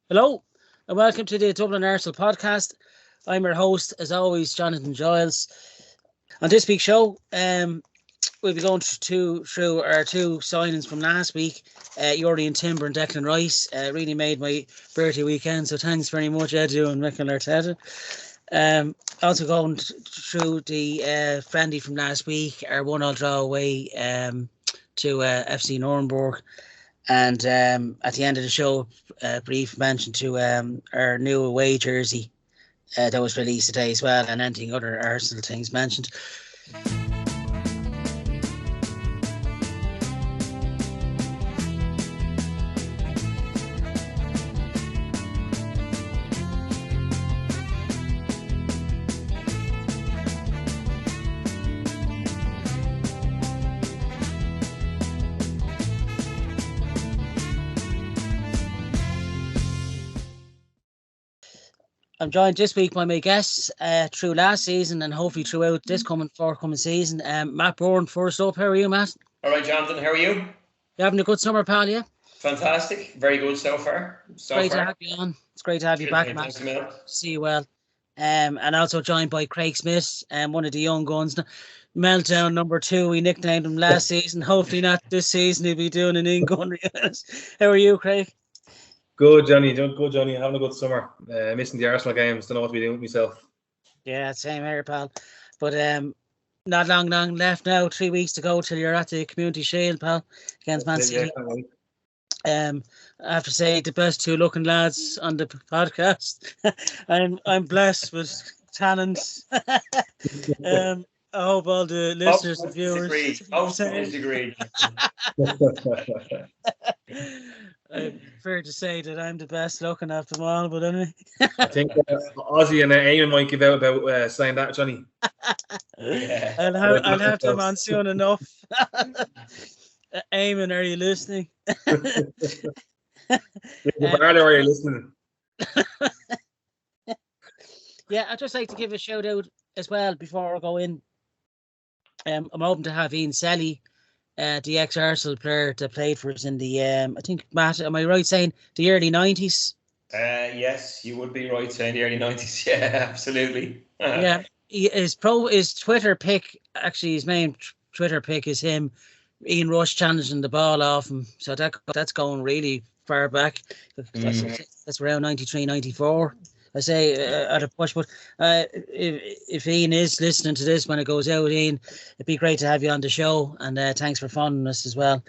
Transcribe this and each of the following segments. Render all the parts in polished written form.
Hello, and welcome to the Dublin Arsenal podcast. I'm your host, as always, Jonathan Giles. On this week's show, we'll be going through our two signings from last week, Yuri and Timber and Declan Rice. Really made my birthday weekend, so thanks very much, Edu and Michael Arteta. Also going through the friendly from last week, our 1-1 draw away to FC Nuremberg. And at the end of the show, a brief mention to our new away jersey that was released today as well, and anything other Arsenal things mentioned. I'm joined this week by my guests through last season and hopefully throughout this forthcoming season. Matt Bourne, first up. How are you, Matt? All right, Jonathan, how are you? You having a good summer, pal, yeah? Fantastic. Very good so far. Great to have you on. It's great to have you back, Matt. See you well. And also joined by Craig Smith, one of the young guns. Meltdown number 2, we nicknamed him last season. Hopefully not this season. He'll be doing an in-gun. How are you, Craig? Good, Johnny. Doing good, Johnny. Having a good summer. Missing the Arsenal games. Don't know what to be doing with myself. Yeah, same here, pal. But not long left now. 3 weeks to go till you're at the Community Shield, pal, against Man City. I have to say, the best two looking lads on the podcast. I'm blessed with talent. I hope all the listeners and viewers. Agreed. I'm fair to say that I'm the best looking of them all, but anyway. I think Ozzy and Eamon might give out about saying that, Johnny. Yeah. I'll have them on soon enough. Eamon, are you listening? Are you listening? Yeah, I'd just like to give a shout out as well before I go in. I'm hoping to have Ian Selly, the ex-Arsenal player that played for us in the, I think, Matt, am I right saying the early 90s? Yes, you would be right saying the early 90s. Yeah, absolutely. Yeah, his Twitter pic, actually his main Twitter pic is him, Ian Rush challenging the ball off him. So that's going really far back. That's around 93, 94. I say at a push, but if Ian is listening to this when it goes out, Ian, it'd be great to have you on the show, and thanks for funding us as well.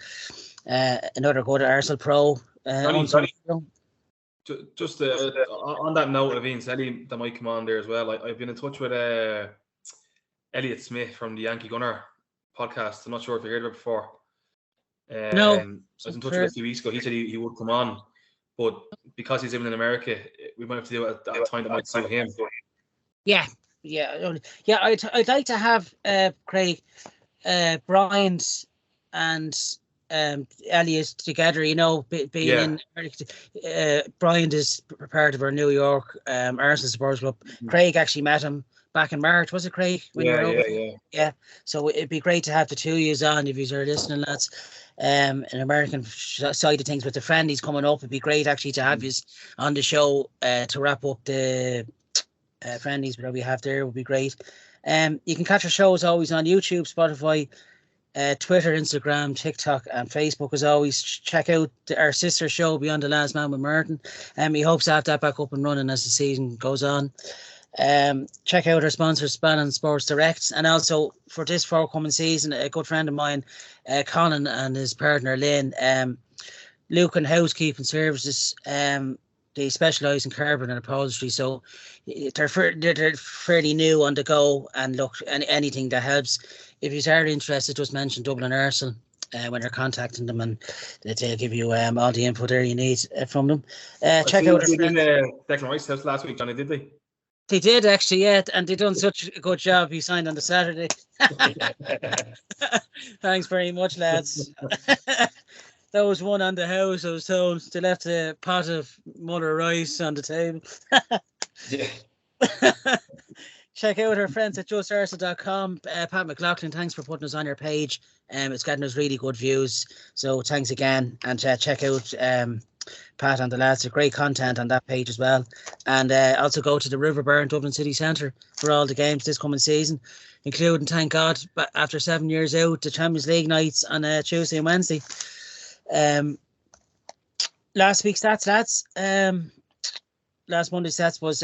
Another good Arsenal pro. Just on that note of Ian Selly, that might come on there as well. I've been in touch with Elliot Smith from the Yankee Gunner podcast. I'm not sure if you heard of it before. No. I was in touch with him a few weeks ago. He said he would come on. But because he's living in America, we might have to do it at a time that might suit him. Yeah. I'd like to have Craig, Brian, and Elliot together. You know, being in Brian is part of our New York Arsenal supporters club. Craig actually met him back in March. Was it, Craig? Yeah. So it'd be great to have the two of you on if you are listening, lads. An American side of things with the friendlies coming up. It'd be great actually to have you on the show to wrap up the friendlies that we have there. Would be great. You can catch our shows always on YouTube, Spotify, Twitter, Instagram, TikTok, and Facebook. As always, check out our sister show Beyond the Last Man with Merton. We hope to have that back up and running as the season goes on. Check out our sponsors, Balon Sports Direct, and also for this forthcoming season, a good friend of mine, Colin, and his partner Lynn, LUCAN Housekeeping Services. They specialise in carpet and upholstery, so they're fairly new on the go, and look, anything that helps. If you are interested, just mention Dublin Arsenal when you're contacting them, and they'll give you all the info there you need from them. Check out our friends. Declan Rice house last week, Johnny, did they? They did actually, yeah, and they done such a good job. He signed on the Saturday. Thanks very much, lads. That was one on the house. I was told they left a pot of muller rice on the table. Yeah. Check out our friends at justarsenal.com. Pat McLaughlin, thanks for putting us on your page. It's getting us really good views. So thanks again. And check out Pat and the lads. There's great content on that page as well. And also go to the River Bar in Dublin City Centre for all the games this coming season, including, thank God, after 7 years out, the Champions League nights on Tuesday and Wednesday. Last week's stats, lads. Last Monday's stats was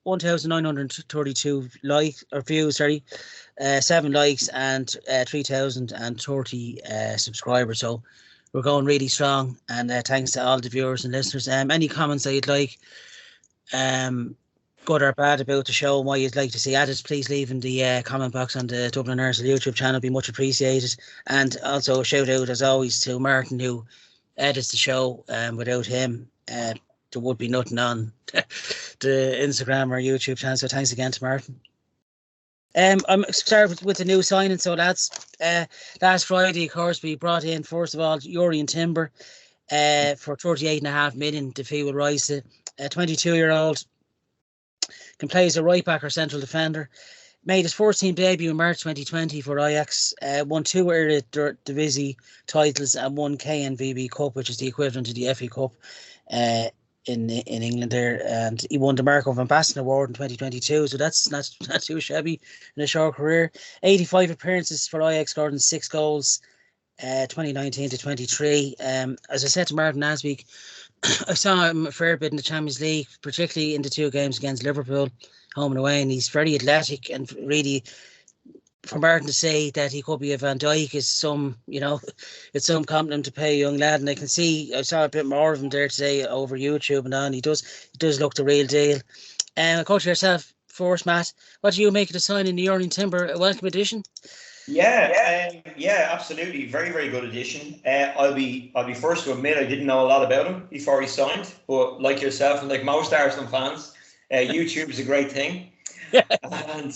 1,932 views, 7 likes and 3,030 subscribers. So we're going really strong, and thanks to all the viewers and listeners. Any comments that you'd like, good or bad, about the show and why you'd like to see added, please leave in the comment box on the Dublin Arsenal YouTube channel. Be much appreciated. And also a shout out, as always, to Martin, who edits the show. Without him, there would be nothing on the Instagram or YouTube channel. So thanks again to Martin. I'm starting with the new signing. So lads, last Friday, of course, we brought in, first of all, Urian Timber for 38.5 million. The fee will rise to 22-year-old. Can play as a right back or central defender. Made his first team debut in March 2020 for Ajax. Won 2 Eredivisie titles and 1 KNVB Cup, which is the equivalent to the FA Cup in England there. And he won the Marco van Basten Award in 2022. So that's not too shabby in a short career. 85 appearances for Ajax, scored 6 goals, 2019 to 23. As I said to Martin last week, I saw him a fair bit in the Champions League, particularly in the 2 games against Liverpool, home and away, and he's very athletic. And really, for Martin to say that he could be a Van Dijk is some, it's some compliment to pay a young lad. And I saw a bit more of him there today over YouTube and on. He does look the real deal. Go to yourself first, Matt. What do you make of the signing in the Urian Timber? A welcome addition? Yeah, absolutely. Very, very good addition. I'll be first to admit I didn't know a lot about him before he signed, but like yourself and like most Arsenal fans, YouTube is a great thing. And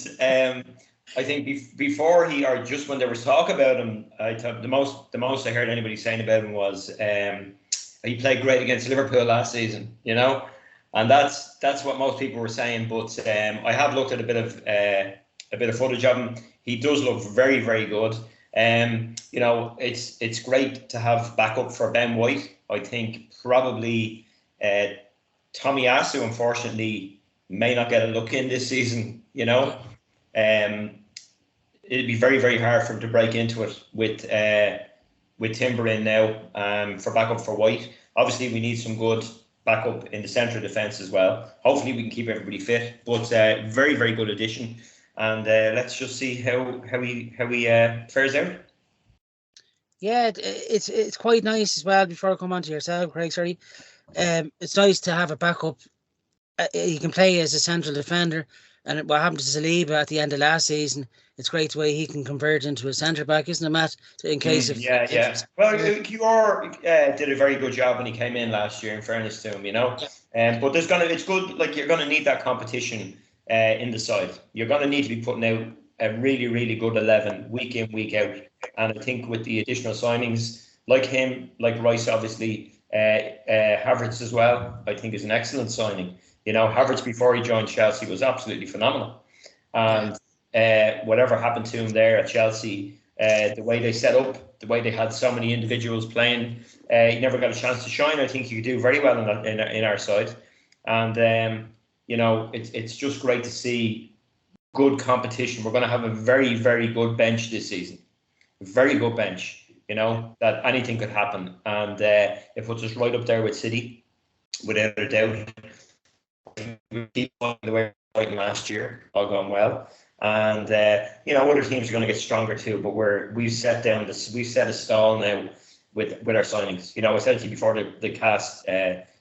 I think before or just when there was talk about him, I thought the most I heard anybody saying about him was he played great against Liverpool last season, and that's what most people were saying. But I have looked at a bit of footage of him. He does look very, very good. It's great to have backup for Ben White. I think probably Tomiyasu, unfortunately, may not get a look in this season. It'd be very, very hard for him to break into it with Timber in now for backup for White. Obviously, we need some good backup in the centre of defence as well. Hopefully, we can keep everybody fit. But very, very good addition. And let's just see how he fares out. Yeah, it's quite nice as well. Before I come on to yourself, Craig, sorry, it's nice to have a backup. He can play as a central defender, and what happened to Saliba at the end of last season, it's great the way he can convert into a centre back, isn't it, Matt? In case of Well, QR did a very good job when he came in last year. In fairness to him, but it's good. Like, you're gonna need that competition. In the side, you're going to need to be putting out a really, really good 11 week in, week out. And I think with the additional signings like him, like Rice, obviously, Havertz as well, I think is an excellent signing. Havertz before he joined Chelsea was absolutely phenomenal. And whatever happened to him there at Chelsea, the way they set up, the way they had so many individuals playing, he never got a chance to shine. I think he could do very well in our side. And it's just great to see good competition. We're going to have a very, very good bench this season. Very good bench, that anything could happen. And it puts us right up there with City, without a doubt. We keep on the way right last year, all going well. And, other teams are going to get stronger too, but we've set a stall now with our signings. I said to you before the cast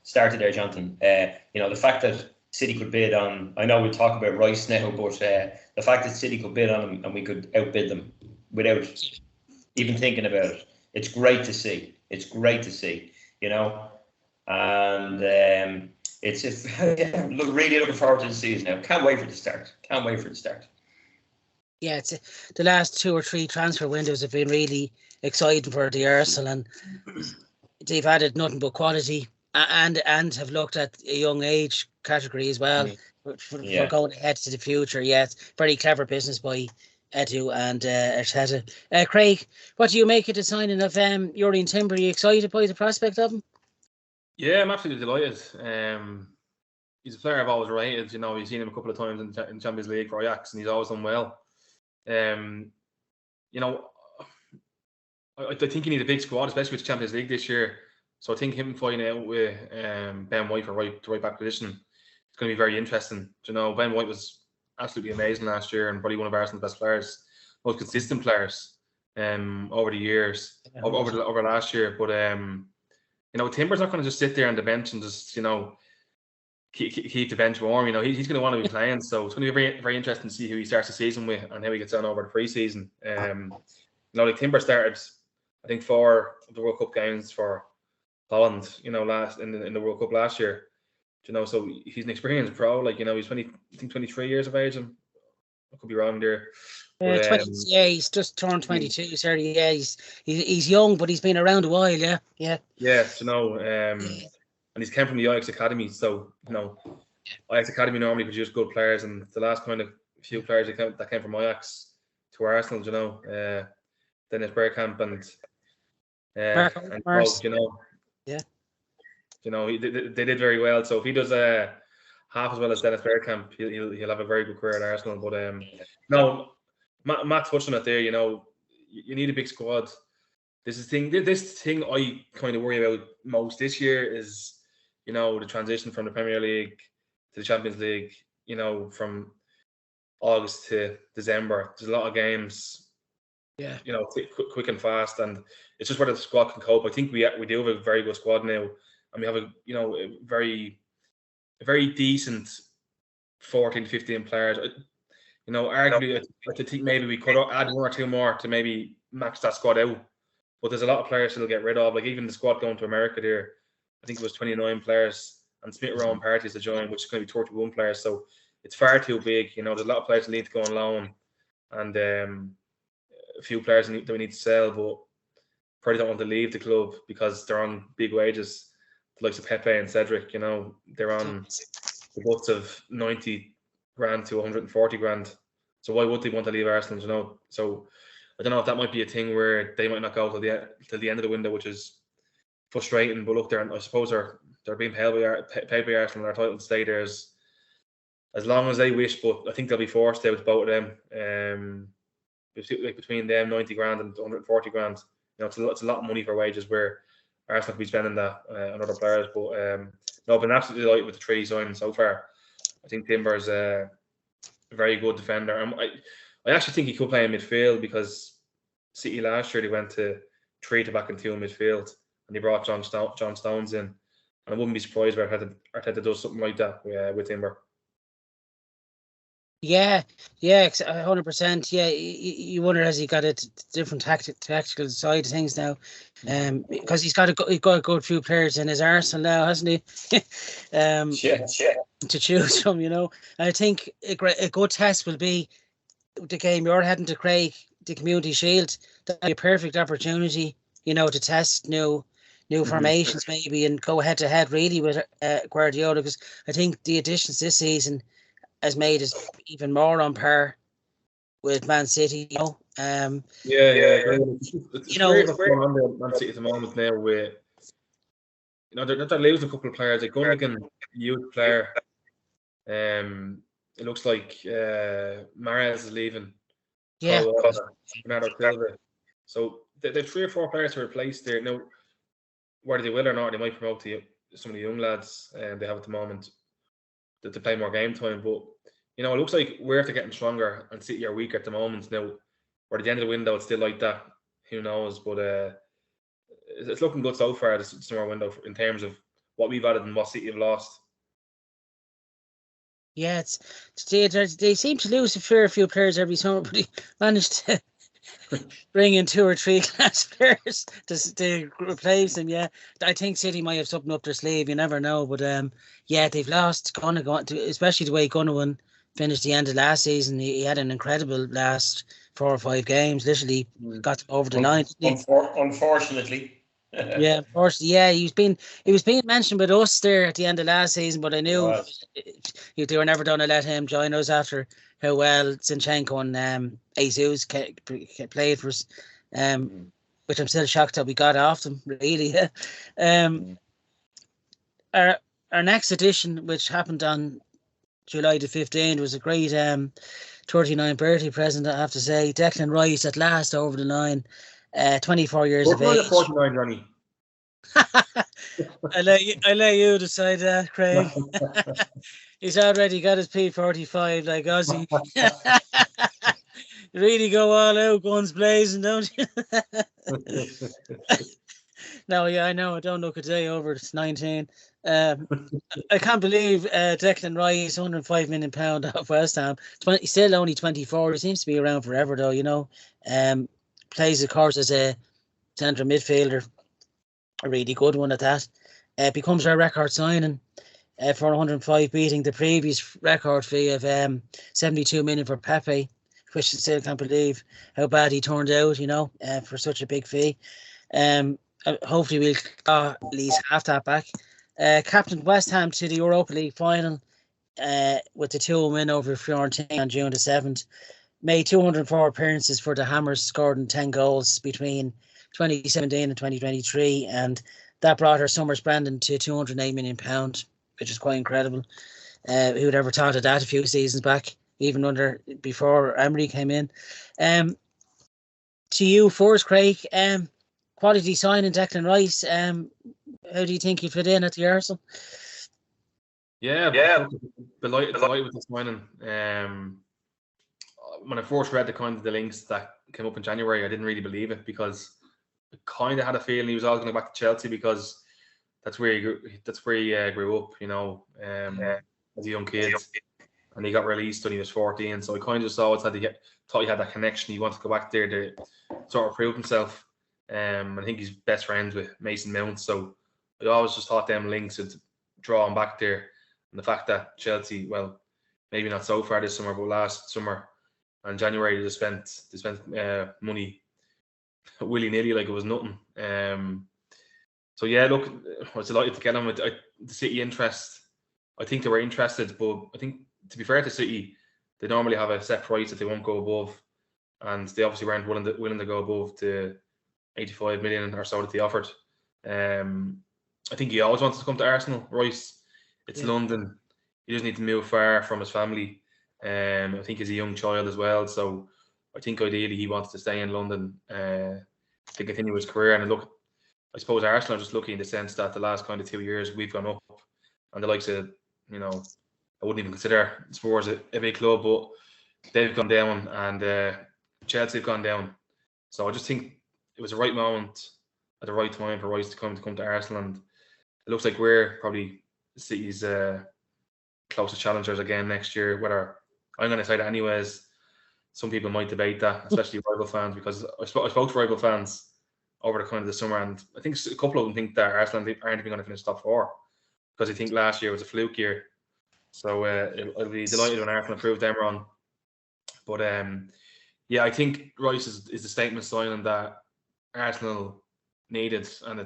started there, Jonathan, the fact that City could bid on, I know we'll talk about Rice now, but the fact that City could bid on them and we could outbid them without even thinking about it, it's great to see. And it's really looking forward to the season now. Can't wait for the start. Yeah, it's the last 2 or 3 transfer windows have been really exciting for the Arsenal, and they've added nothing but quality. And have looked at a young age category as well for going ahead to the future. Yeah, it's very clever business by Edu and Arteta. Craig, what do you make of the signing of Urian Timber? Are you excited by the prospect of him? Yeah, I'm absolutely delighted. He's a player I've always rated. You know, you've seen him a couple of times in Champions League for Ajax, and he's always done well. You know, I think you need a big squad, especially with the Champions League this year. So I think him fighting out with Ben White for the right back position, it's going to be very interesting. You know, Ben White was absolutely amazing last year and probably one of Arsenal's best players, most consistent players over the years, over last year. But you know, Timber's not going to just sit there on the bench and just, you know, keep the bench warm. You know, he's going to want to be playing. So it's going to be very, very interesting to see who he starts the season with and how he gets on over the pre-season. You know, like Timber started, I think, 4 of the World Cup games for Holland, you know, last in the World Cup last year. You know, so he's an experienced pro. Like, you know, he's 23 years of age. And I could be wrong there. But, he's just turned 22. Sorry, yeah, he's young, but he's been around a while. Yeah. Yeah, you know, and he's came from the Ajax Academy. So, you know, Ajax Academy normally produce good players, and the last kind of few players that came from Ajax to Arsenal, you know, Dennis Bergkamp and Bolt, you know. Yeah. You know, they did very well. So if he does half as well as Dennis Bergkamp, he'll have a very good career at Arsenal. But no, Matt touched on it there. You know, you need a big squad. This thing I kind of worry about most this year is, you know, the transition from the Premier League to the Champions League. You know, from August to December, there's a lot of games. Yeah. You know, quick and fast, and it's just whether the squad can cope. I think we do have a very good squad now, and we have a very decent 14 to 15 players. You know, arguably, I think maybe we could add 1 or 2 more to maybe max that squad out. But there's a lot of players still get rid of. Like even the squad going to America there, I think it was 29 players, and Smith Rowe and parties to join, which is going to be 31 players. So it's far too big. You know, there's a lot of players that need to go on loan, and a few players that we need to sell, but probably don't want to leave the club because they're on big wages. The likes of Pepe and Cedric, you know, they're on the books of 90 grand to 140 grand. So why would they want to leave Arsenal, you know? So I don't know if that might be a thing where they might not go till the end of the window, which is frustrating. But look, I suppose they're being paid by Arsenal. Their title to stay there as long as they wish. But I think they'll be forced out, both of them. Between them, 90 grand and 140 grand. You know, it's a lot of money for wages where Arsenal could be spending that on other players. But no, I've been absolutely delighted with the 3 signings so far. I think Timber's a very good defender. I actually think he could play in midfield because City last year they went to 3 to back and 2 in midfield, and they brought John Stones in. And I wouldn't be surprised if Arteta does something like that with Timber. Yeah, 100%. Yeah, you wonder, has he got a different tactical side of things now? Because he's got a good few players in his arsenal now, hasn't he? To choose from, you know. And I think a good test will be the game you're heading to, Craig, the Community Shield. That'll be a perfect opportunity, you know, to test new formations maybe and go head to head really with Guardiola, because I think the additions this season has made us even more on par with Man City, you know. It's you know, it's going on Man City at the moment now. With, you know, they're losing a couple of players. Like Gundogan, youth player. It looks like Mahrez is leaving. Yeah. Bernardo Silva. So they've 3 or 4 players to replace there. Now, whether they will or not, they might promote some of the young lads they have at the moment to play more game time. But, you know, it looks like we're after getting stronger and City are weak at the moment. Now, or at the end of the window, it's still like that. Who knows? But it's looking good so far, this summer window, in terms of what we've added and what City have lost. Yeah, they seem to lose a fair few players every summer, but he managed to bring in 2 or 3 class players to replace them. Yeah, I think City might have something up their sleeve. You never know, but yeah, they've lost Gundogan, especially the way Gundogan finished the end of last season. He had an incredible last 4 or 5 games. Literally got them over the line. Unfortunately. Yeah, unfortunately, yeah, he was being mentioned with us there at the end of last season, but I knew they were never going to let him join us after how well Zinchenko and Jesus played for us, which I'm still shocked that we got off them, really. our next edition, which happened on July the 15th, was a great 39th birthday present, I have to say. Declan Rice at last over the line, 24 years of age. 49, Johnny. I let you decide that, Craig. He's already got his P45 like Ozzy. Really go all out, guns blazing, don't you? No, yeah, I know. I don't look a day over. It's 19. I can't believe Declan Rice, £105 million off West Ham. He's still only 24. He seems to be around forever, though. You know, plays of course as a central midfielder, a really good one at that. Becomes our record signing for 105, beating the previous record fee of 72 million for Pepe, which I still can't believe how bad he turned out. You know, for such a big fee. Hopefully we'll at least half that back. Captained West Ham to the Europa League final with the 2-1 win over Fiorentina on June the 7th. Made 204 appearances for the Hammers, scored in 10 goals between 2017 and 2023, and that brought our Summers Brandon to £208 million, which is quite incredible. Who would ever thought of that a few seasons back, even before Emery came in. To you first, Craig. Quality signing Declan Rice. How do you think he fit in at the Arsenal? Yeah. Delighted with the signing. When I first read the links that came up in January, I didn't really believe it, because I kind of had a feeling he was all going to go back to Chelsea, because that's where he grew up, you know, as a young kid, and he got released when he was 14. So I kind of just always thought he had that connection. He wanted to go back there to sort of prove himself. I think he's best friends with Mason Mount, so I always just thought them links would draw him back there. And the fact that Chelsea, well, maybe not so far this summer, but last summer and January they spent money willy-nilly like it was nothing. So yeah, look, I was delighted to get him. With the City interest, I think they were interested, but I think, to be fair to City, they normally have a set price that they won't go above, and they obviously weren't willing to go above the 85 million or so that they offered. I think he always wanted to come to Arsenal. Rice, it's London. He doesn't need to move far from his family. I think he's a young child as well, so I think ideally he wants to stay in London to continue his career. And look, I suppose Arsenal are just lucky in the sense that the last kind of 2 years we've gone up, and the likes of, you know, I wouldn't even consider Spurs a big club, but they've gone down, and Chelsea have gone down. So I just think it was the right moment at the right time for Rice to come to Arsenal, and it looks like we're probably City's closest challengers again next year. Whether I'm going to say that anyways, some people might debate that, especially rival fans, because I spoke to rival fans over the kind of the summer, and I think a couple of them think that Arsenal aren't even going to finish top 4 because they think last year was a fluke year. So I'll be delighted when Arsenal prove them wrong. But yeah, I think Rice is the statement signing that Arsenal needed, and I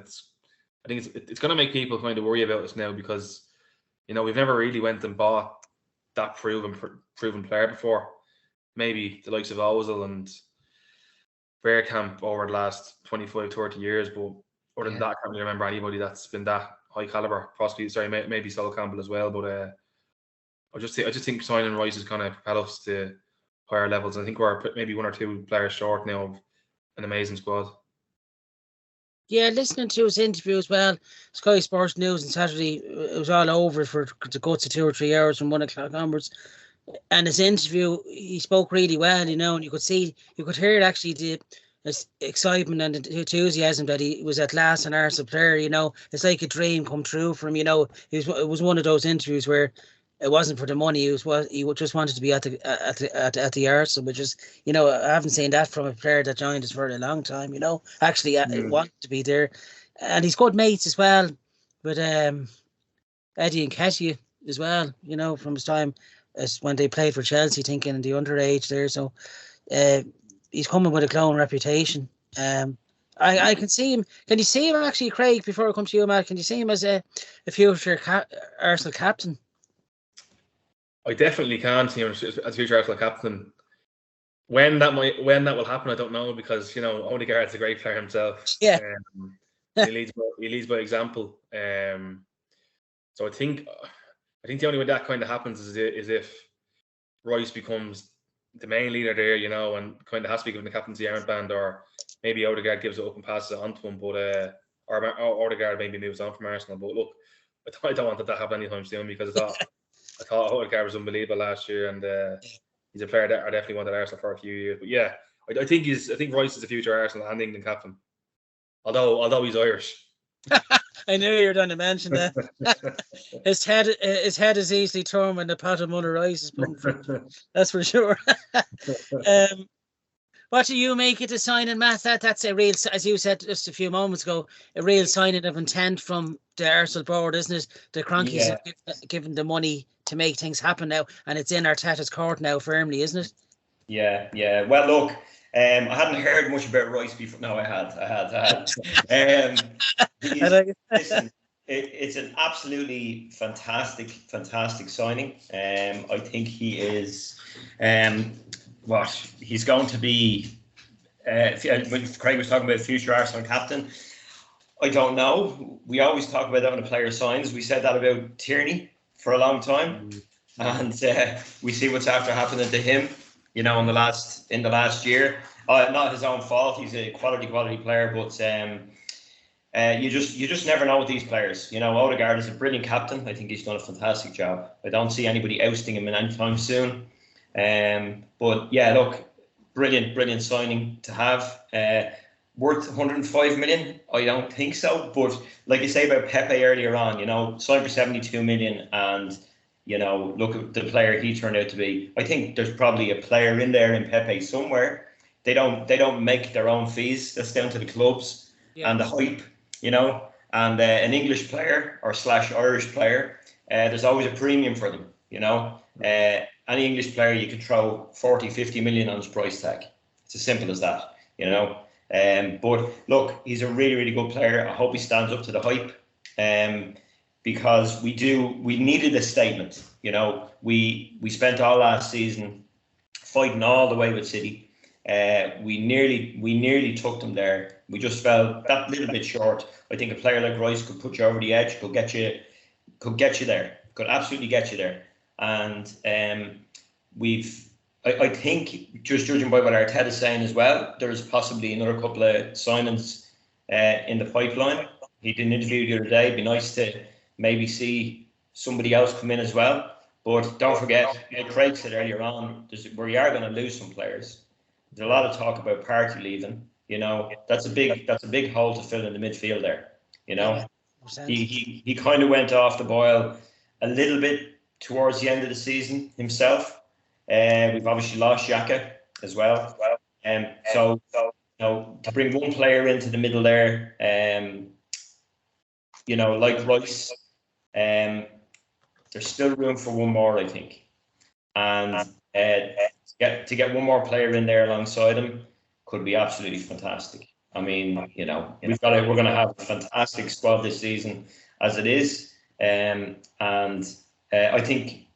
think it's going to make people kind of worry about us now, because, you know, we've never really went and bought that proven player before. Maybe the likes of Ozil and Bergkamp over the last 25, 30 years, but other than that, I can't really remember anybody that's been that high caliber. Possibly, maybe Sol Campbell as well, but I just think signing Rice is going to propel us to higher levels. I think we're maybe 1 or 2 players short now of an amazing squad. Yeah, listening to his interview as well, Sky Sports News on Saturday, it was all over for the guts of 2 or 3 hours from 1 o'clock onwards. And his interview, he spoke really well, you know, and you could hear actually the excitement and the enthusiasm that he was at last an Arsenal player. You know, it's like a dream come true for him. You know, it was one of those interviews where it wasn't for the money. He just wanted to be at the Arsenal, which is, you know, I haven't seen that from a player that joined us for a long time. You know, actually wanted to be there, and he's good mates as well with Eddie and Nketiah as well. You know, from his time as when they played for Chelsea, thinking in the underage there. So he's coming with a glowing reputation. I can see him. Can you see him actually, Craig? Before I come to you, Matt, can you see him as a future Arsenal captain? I definitely can see him as future Arsenal captain. When that will happen, I don't know, because, you know, Odegaard's a great player himself. Yeah, he leads by example. So I think the only way that kind of happens is if Rice becomes the main leader there, you know, and kind of has to be given the captaincy armband, or maybe Odegaard gives it up and passes it on to him, but or Odegaard maybe moves on from Arsenal. But look, I don't want that to happen anytime soon, because I thought Odegaard was unbelievable last year, and he's a player that I definitely wanted Arsenal for a few years. But yeah, I think Rice is the future Arsenal and England captain. Although he's Irish. I knew you were going to mention that. his head is easily torn when the pot of Mother Rice is pumped from. That's for sure. What do you make it a signing, Matt? That's a real, as you said just a few moments ago, a real signing of intent from the Arsenal board, isn't it? The Cronkies have given the money to make things happen now, and it's in Arteta's court now firmly, isn't it? Yeah. Well, look, I hadn't heard much about Rice before. No, I had. Listen, it's an absolutely fantastic signing. I think he is. He's going to be. When Craig was talking about future Arsenal captain, I don't know. We always talk about that when a player signs. We said that about Tierney for a long time, and we see what's after happening to him. You know, in the last year, not his own fault. He's a quality player, but you just never know with these players. You know, Odegaard is a brilliant captain. I think he's done a fantastic job. I don't see anybody ousting him anytime soon. But yeah, look, brilliant signing to have. Worth 105 million? I don't think so. But like you say about Pepe earlier on, you know, signed for 72 million, and you know, look at the player he turned out to be. I think there's probably a player in there in Pepe somewhere. They don't make their own fees. That's down to the clubs and the hype, you know. And an English player or / Irish player, there's always a premium for them, you know. Any English player, you could throw 40, 50 million on his price tag. It's as simple as that, you know. But look, he's a really good player. I hope he stands up to the hype. Because we needed a statement. You know, we spent all last season fighting all the way with City. We nearly took them there. We just fell that little bit short. I think a player like Rice could put you over the edge, could get you there, could absolutely get you there. And I think, just judging by what Arteta is saying as well, there's possibly another couple of signings in the pipeline. He did an interview the other day. It'd be nice to maybe see somebody else come in as well. But don't forget, like Craig said earlier on, we are going to lose some players. There's a lot of talk about Partey leaving. You know, that's a big hole to fill in the midfield there. You know, he kind of went off the boil a little bit towards the end of the season himself. We've obviously lost Xhaka as well. So you know, to bring one player into the middle there, you know, like Rice. There's still room for one more, I think, and to get one more player in there alongside him could be absolutely fantastic. I mean, you know, we're going to have a fantastic squad this season as it is, and I think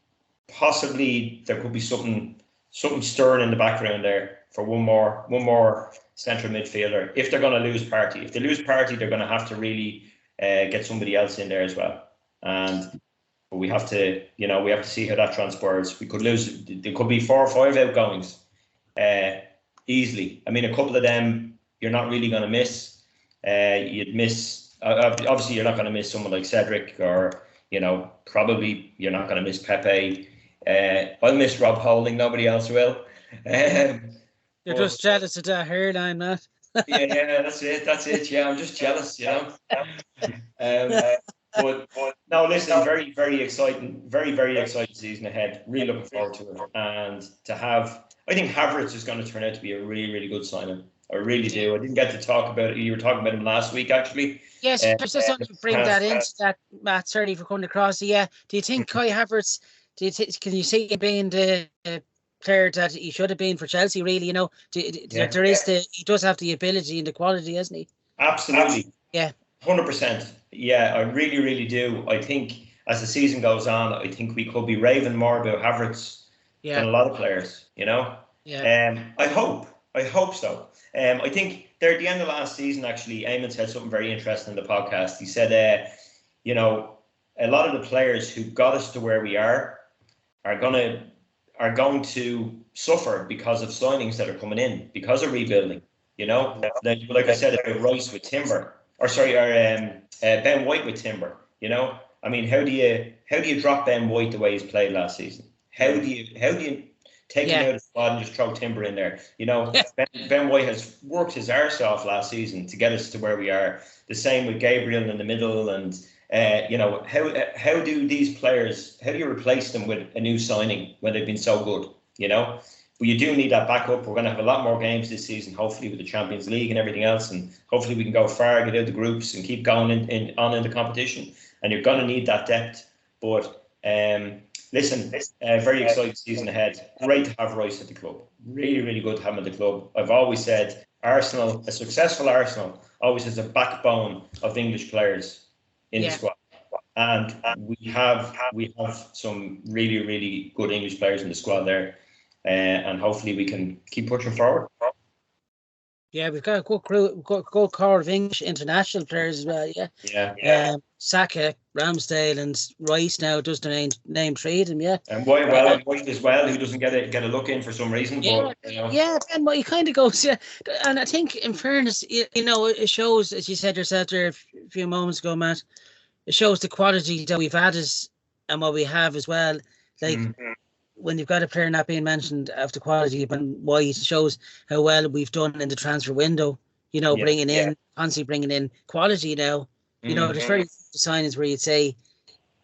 possibly there could be something stirring in the background there for one more central midfielder. If they're going to lose Partey, if they lose Partey, they're going to have to really get somebody else in there as well. And we have to see how that transpires. We could lose. There could be 4 or 5 outgoings easily. I mean, a couple of them you're not really going to miss. You'd miss. Obviously, you're not going to miss someone like Cedric, or you know, probably you're not going to miss Pepe. I'll miss Rob Holding. Nobody else will. You're just jealous of that hairline, Matt. yeah, that's it. Yeah, I'm just jealous, you know. But no, listen, very exciting, very exciting season ahead. Really looking forward to it, and to have. I think Havertz is going to turn out to be a really good signing. I really do. I didn't get to talk about it. You were talking about him last week, actually. Yes, just to bring that into that, Matt. Sorry for coming across. Yeah, do you think Kai Havertz? Can you see him being the player that he should have been for Chelsea? Really, you know, he does have the ability and the quality, hasn't he? Absolutely. Yeah. 100%. Yeah, I really do. I think as the season goes on, I think we could be raving more about Havertz than a lot of players. You know. Yeah. I hope so. I think there at the end of last season, actually, Eamon said something very interesting in the podcast. He said, you know, a lot of the players who got us to where we are going to suffer because of signings that are coming in, because of rebuilding. You know, like I said about Rice with Timber, or Ben White with Timber. You know, I mean, how do you drop Ben White the way he's played last season? How do you take him out of the squad and just throw Timber in there? You know, Ben White has worked his arse off last season to get us to where we are. The same with Gabriel in the middle, and you know, how do these players, how do you replace them with a new signing when they've been so good? You know, but you do need that backup. We're going to have a lot more games this season, hopefully with the Champions League and everything else, and hopefully we can go far, get out the groups, and keep going on in the competition. And you're going to need that depth. But listen, very exciting season ahead. Great to have Rice at the club. Really, really good to have him at the club. I've always said Arsenal, a successful Arsenal, always has a backbone of English players in the squad. And we have some really, really good English players in the squad there. And hopefully we can keep pushing forward. Yeah, we've got a good core of English international players as well. Yeah. Saka, Ramsdale, and Rice now does the name trade him. Yeah. And White as well, who doesn't get a look in for some reason. Yeah, but, you know. Yeah. And he kind of goes. Yeah, and I think in fairness, you know, it shows, as you said yourself there a few moments ago, Matt. It shows the quality that we've added and what we have as well. Like. When you've got a player not being mentioned of the quality of White, shows how well we've done in the transfer window. You know, constantly bringing in quality now. You know, there's very few signings where you'd say,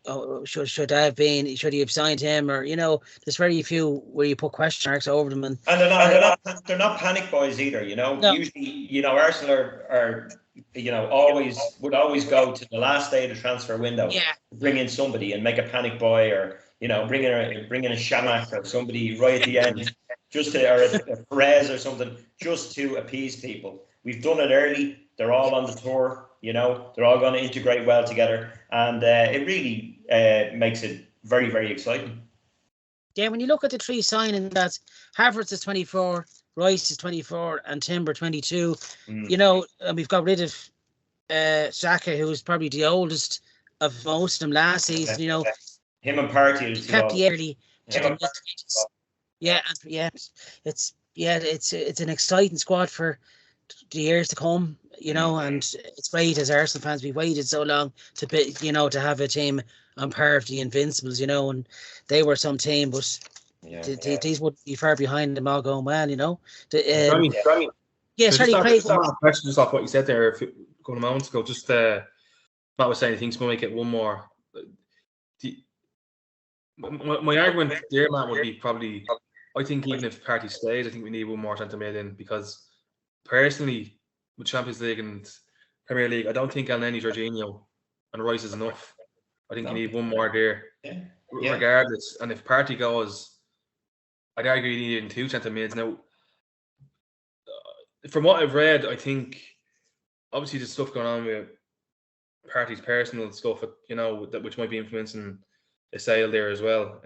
"Oh, should I have been? Should he have signed him?" Or, you know, there's very few where you put question marks over them. And they're not panic boys either. You know, usually, you know, Arsenal are you know, would always go to the last day of the transfer window, to bring in somebody and make a panic boy, or, you know, bring in a Shamak or somebody right at the end, or a Perez or something, just to appease people. We've done it early. They're all on the tour. You know, they're all going to integrate well together, and it really makes it very, very exciting. Yeah, when you look at the three signings, that Havertz is 24, Rice is 24, and Timber 22. You know, and we've got rid of Saka, who was probably the oldest of most of them last season. You know, him and Partey kept the early. It's an exciting squad for the years to come. You know, and it's great as Arsenal fans. We waited so long to have a team on par of the Invincibles. You know, and they were some team, but these would be far behind them all going well. You know. Sorry, Craig. Just off what you said there a couple of moments ago. Just Matt was saying, I think we'll make it one more. My argument there, Matt, would be probably, I think even if Partey stays, I think we need one more centre mid in, because personally, with Champions League and Premier League, I don't think Elneny, Jorginho and Rice is enough. I think you need one more there, regardless. And if Partey goes, I'd argue you need even two centre mids. Now, from what I've read, I think obviously there's stuff going on with Partey's personal stuff, you know, which might be influencing a sale there as well.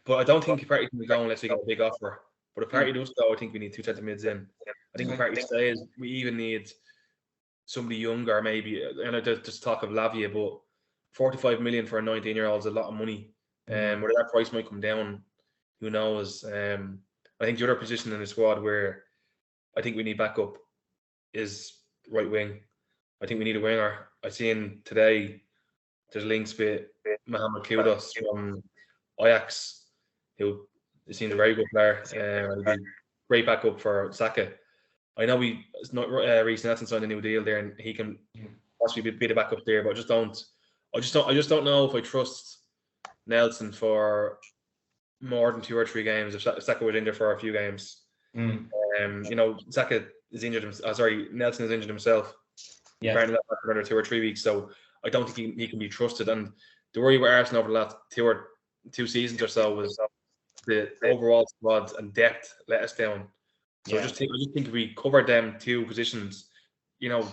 But I don't think Partey can go unless we get a big offer. But if Partey does go, I think we need two centre mids in. I think if Partey stays, we even need somebody younger, maybe. And I just talk of Lavia, but 45 million for a 19-year-old is a lot of money. Whether that price might come down, who knows? I think the other position in the squad where I think we need backup is right wing. I think we need a winger. I've seen today there's links with Mohamed Kudus from Ajax, who seems a very good player. He'll be great backup for Saka. I know Reece Nelson signed a new deal there, and he can possibly be the backup there. But I just don't know if I trust Nelson for more than 2 or 3 games. If Saka was injured for a few games, you know, Saka is injured. Nelson is injured himself. Apparently that's for another 2 or 3 weeks. So I don't think he can be trusted. And the worry with Arsenal over the last 2 seasons or so was the overall squad and depth let us down. So I just think if we covered them 2 positions, you know,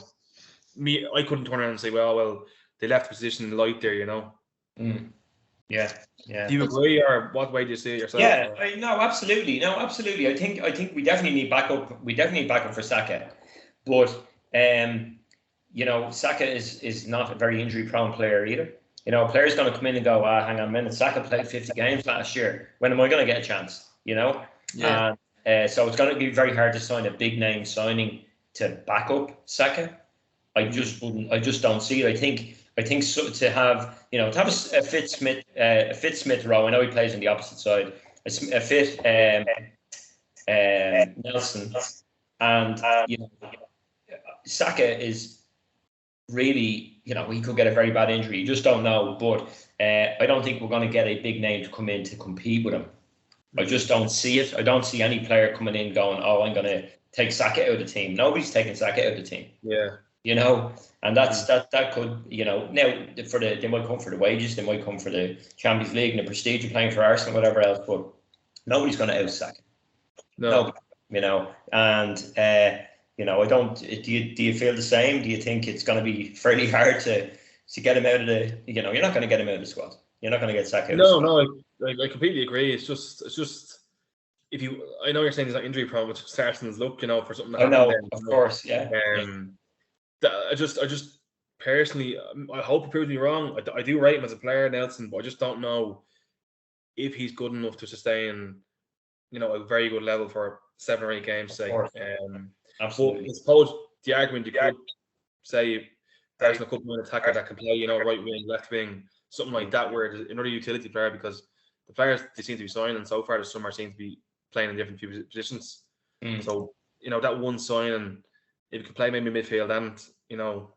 I couldn't turn around and say, well, they left the position light there, you know. Yeah. Do you agree, or what way do you see it yourself? No, absolutely. I think we definitely need backup. We definitely need backup for Saka, but you know, Saka is not a very injury-prone player either. You know, a player's going to come in and go, hang on a minute, Saka played 50 games last year. When am I going to get a chance? You know? Yeah. So it's going to be very hard to sign a big-name signing to back up Saka. I just don't see it. I think so, to have a fit Smith Rowe. I know he plays on the opposite side. A fit Nelson, and Saka is really, he could get a very bad injury. You just don't know. But I don't think we're going to get a big name to come in to compete with him. I just don't see it. I don't see any player coming in going, I'm going to take Saka out of the team. Nobody's taking Saka out of the team. Yeah. And that could, now they might come for the wages, they might come for the Champions League and the prestige of playing for Arsenal, whatever else, but nobody's going to out Saka. No. And I don't. Do you feel the same? Do you think it's going to be fairly hard to get him out of the? You're not going to get him out of the squad. You're not going to get Saka out. No, I completely agree. It's just if you. I know you're saying he's not injury prone, but just Arsenal's look, for something. I know, of course, yeah. I just personally, I hope he proves me wrong. I do rate him as a player, Nelson, but I just don't know if he's good enough to sustain, a very good level for 7 or 8 games, say. Absolutely. But I suppose the argument you could say Arsenal could be an attacker that can play, right wing, left wing, something like that, where there's another utility player, because the players they seem to be signing so far this summer seem to be playing in different positions. So, that one signing, if you could play maybe midfield and,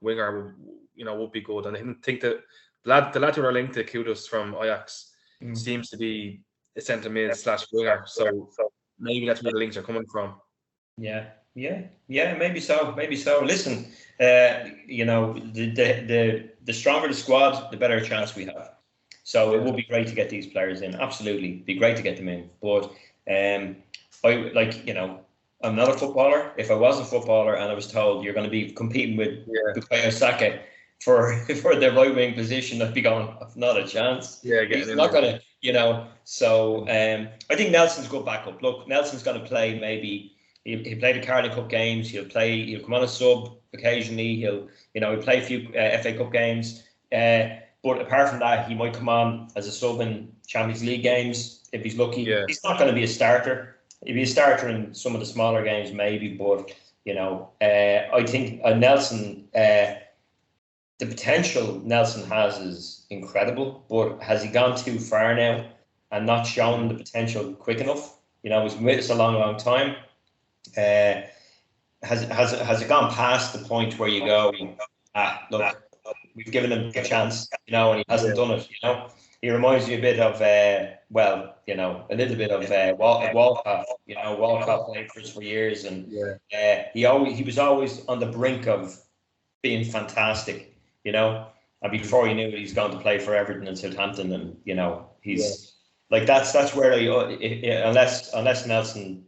winger, would be good. And I think that the lad who are linked to Kudus from Ajax seems to be a centre mid / winger. So maybe that's where the links are coming from. Yeah, maybe so. Listen, the stronger the squad, the better chance we have. So it would be great to get these players in. Absolutely, be great to get them in. But I'm not a footballer. If I was a footballer and I was told you're going to be competing with Bukayo Saka for the right wing position, I'd be going, not a chance. Yeah, he's not going to, So I think Nelson's good backup. Look, Nelson's going to play maybe. He'll play the Carling Cup games. He'll come on a sub occasionally. He'll play a few FA Cup games. But apart from that, he might come on as a sub in Champions League games if he's lucky. Yeah. He's not going to be a starter. He'll be a starter in some of the smaller games, maybe. But I think Nelson, the potential Nelson has is incredible. But has he gone too far now and not shown the potential quick enough? He's been with us a long, long time. Has it gone past the point where you go, look, we've given him a chance, and he hasn't done it. He reminds me a bit of a little bit of Walcott. Walcott played for us for years, and he was always on the brink of being fantastic, and before you knew it, he's going to play for Everton and Southampton, and he's like that's where unless Nelson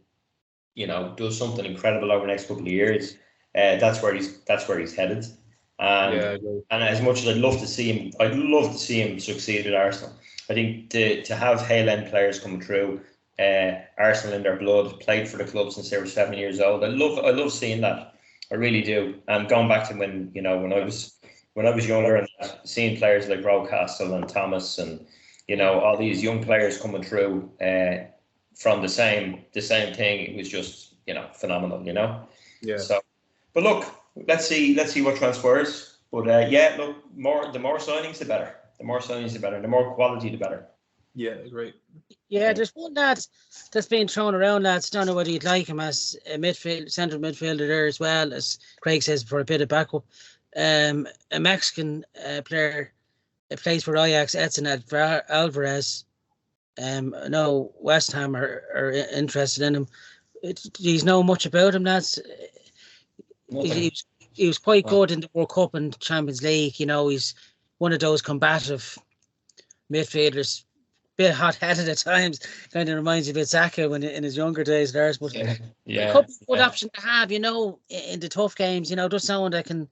does something incredible over the next couple of years, that's where he's headed. And as much as I'd love to see him succeed at Arsenal. I think to have Hale-end players coming through, Arsenal in their blood, played for the club since they were 7 years old. I love seeing that. I really do. And going back to when I was younger and seeing players like Rocastle and Thomas and all these young players coming through from the same thing, it was just phenomenal. Yeah. So, but look, let's see what transpires. But look, the more signings, the better. The more signings, the better. The more quality, the better. Yeah, great. Yeah, there's one lad that's been thrown around, lads. Don't know whether you'd like him as a central midfielder there as well, as Craig says, for a bit of backup. A Mexican player plays for Ajax, Edson Alvarez. No, West Ham are interested in him. Do you know much about him, lads? He was quite good in the World Cup and Champions League. He's one of those combative midfielders, bit hot-headed at times. Kind of reminds you of Saka when in his younger days, Lars. But a couple of good option to have, in the tough games. Just someone that can,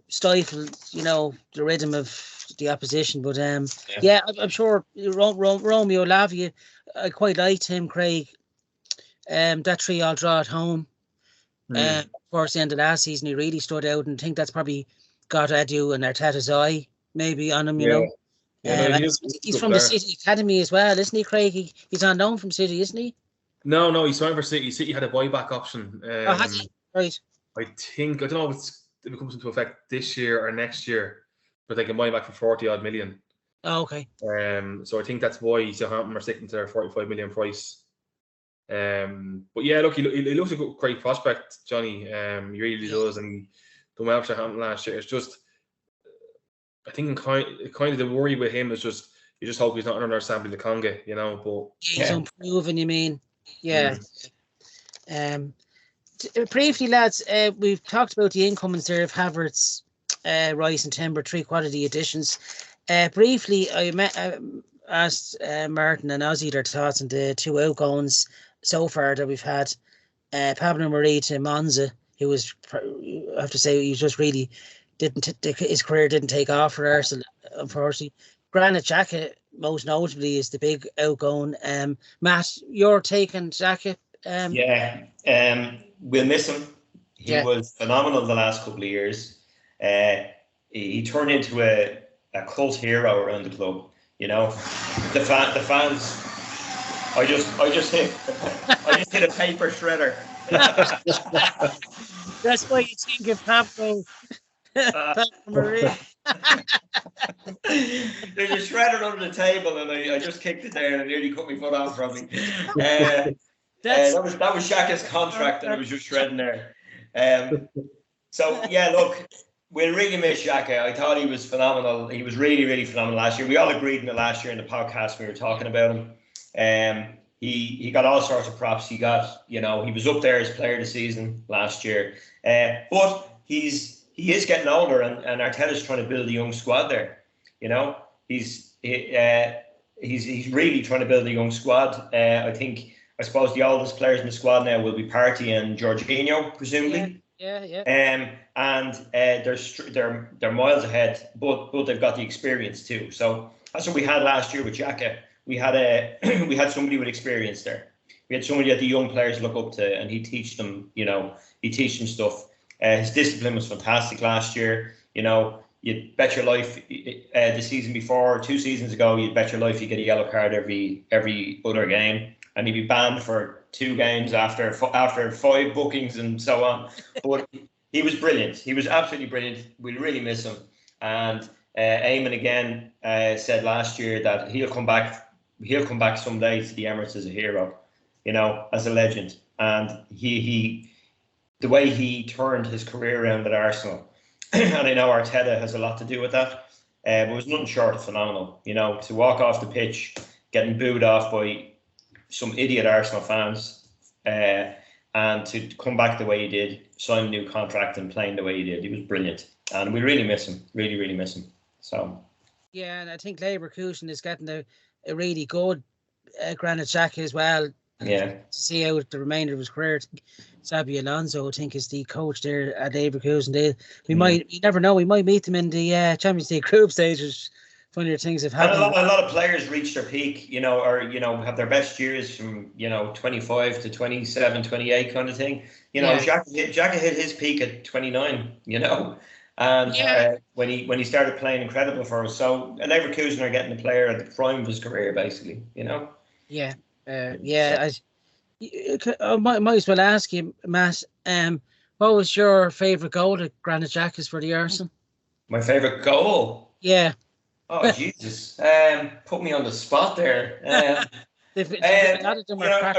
stifle, the rhythm of the opposition. But I'm sure Romeo Lavia, I quite liked him, Craig. That 3-all draw at home. Towards the end of last season, he really stood out, and I think that's probably got Edu and Arteta's eye maybe on him, you know. Yeah, he's from the City Academy as well, isn't he, Craig? He's on loan from City, isn't he? No, he's signed for City. City had a buyback option. Has he? Right. I don't know if it comes into effect this year or next year, but they can buy back for 40 odd million. Oh, okay. So I think that's why Southampton are sticking to their 45 million price. But yeah, look, he looks a great prospect, Johnny. He really does, and he done well for Southampton last year. It's just, I think kind of the worry with him is just you just hope he's not another Sambi Lukonga, you know. But he's unproven, you mean? Yeah. Briefly, lads, we've talked about the incomings there of Havertz, Rice, and Timber, 3 quality additions. Briefly, I asked Martin and Ozzy their thoughts on the 2 outgoings so far that we've had. Pablo Marie to Monza, who was, I have to say, he just really his career didn't take off for Arsenal, unfortunately. Granit Xhaka, most notably, is the big outgoing. Matt, your take on Xhaka? We'll miss him. He was phenomenal the last couple of years. He turned into a cult hero around the club. You know, the fans. I just hit a paper shredder. That's why you think of Pablo Marie. There's a shredder under the table, and I just kicked it there, and it nearly cut my foot off probably. That was Xhaka's contract, and I was just shredding there. So yeah, look, we'll really miss Xhaka. I thought he was phenomenal. He was really, really phenomenal last year. We all agreed in it last year in the podcast when we were talking about him. He got all sorts of props. He got, he was up there as player of the season last year. But he is getting older, and Arteta's trying to build a young squad there. You know, he's really trying to build a young squad. I suppose the oldest players in the squad now will be Partey and Jorginho, presumably. Yeah. And they're miles ahead, but they've got the experience too. So that's what we had last year with Xhaka. We had somebody with experience there. We had somebody that the young players look up to, and he teach them stuff. His discipline was fantastic last year. You know, you'd bet your life the season before, 2 seasons ago, you'd bet your life you get a yellow card every other game, and he'd be banned for 2 games after 5 bookings and so on. But he was brilliant. He was absolutely brilliant. We'll really miss him. And Eamon again said last year that he'll come back someday to the Emirates as a hero, as a legend. And the way he turned his career around at Arsenal, and I know Arteta has a lot to do with that, but it was nothing short of phenomenal. To walk off the pitch, getting booed off by some idiot Arsenal fans, and to come back the way he did, sign a new contract and playing the way he did, he was brilliant. And we really miss him, really, really miss him. So. Yeah, and I think Leverkusen is getting a really good Granit Xhaka as well. Yeah. To see out the remainder of his career. Xabi Alonso, I think, is the coach there at Leverkusen. You never know, we might meet them in the Champions League group stages. Funnier things have happened. And a lot of players reach their peak, or have their best years from 25 to 27, 28 kind of thing. Xhaka hit his peak at 29. And when he started playing incredible for us. So Leverkusen are getting the player at the prime of his career, basically. Yeah. I might as well ask you, Matt. What was your favourite goal at Granit Xhaka's for the Arsenal? My favourite goal? Yeah. Oh Jesus! Put me on the spot there. I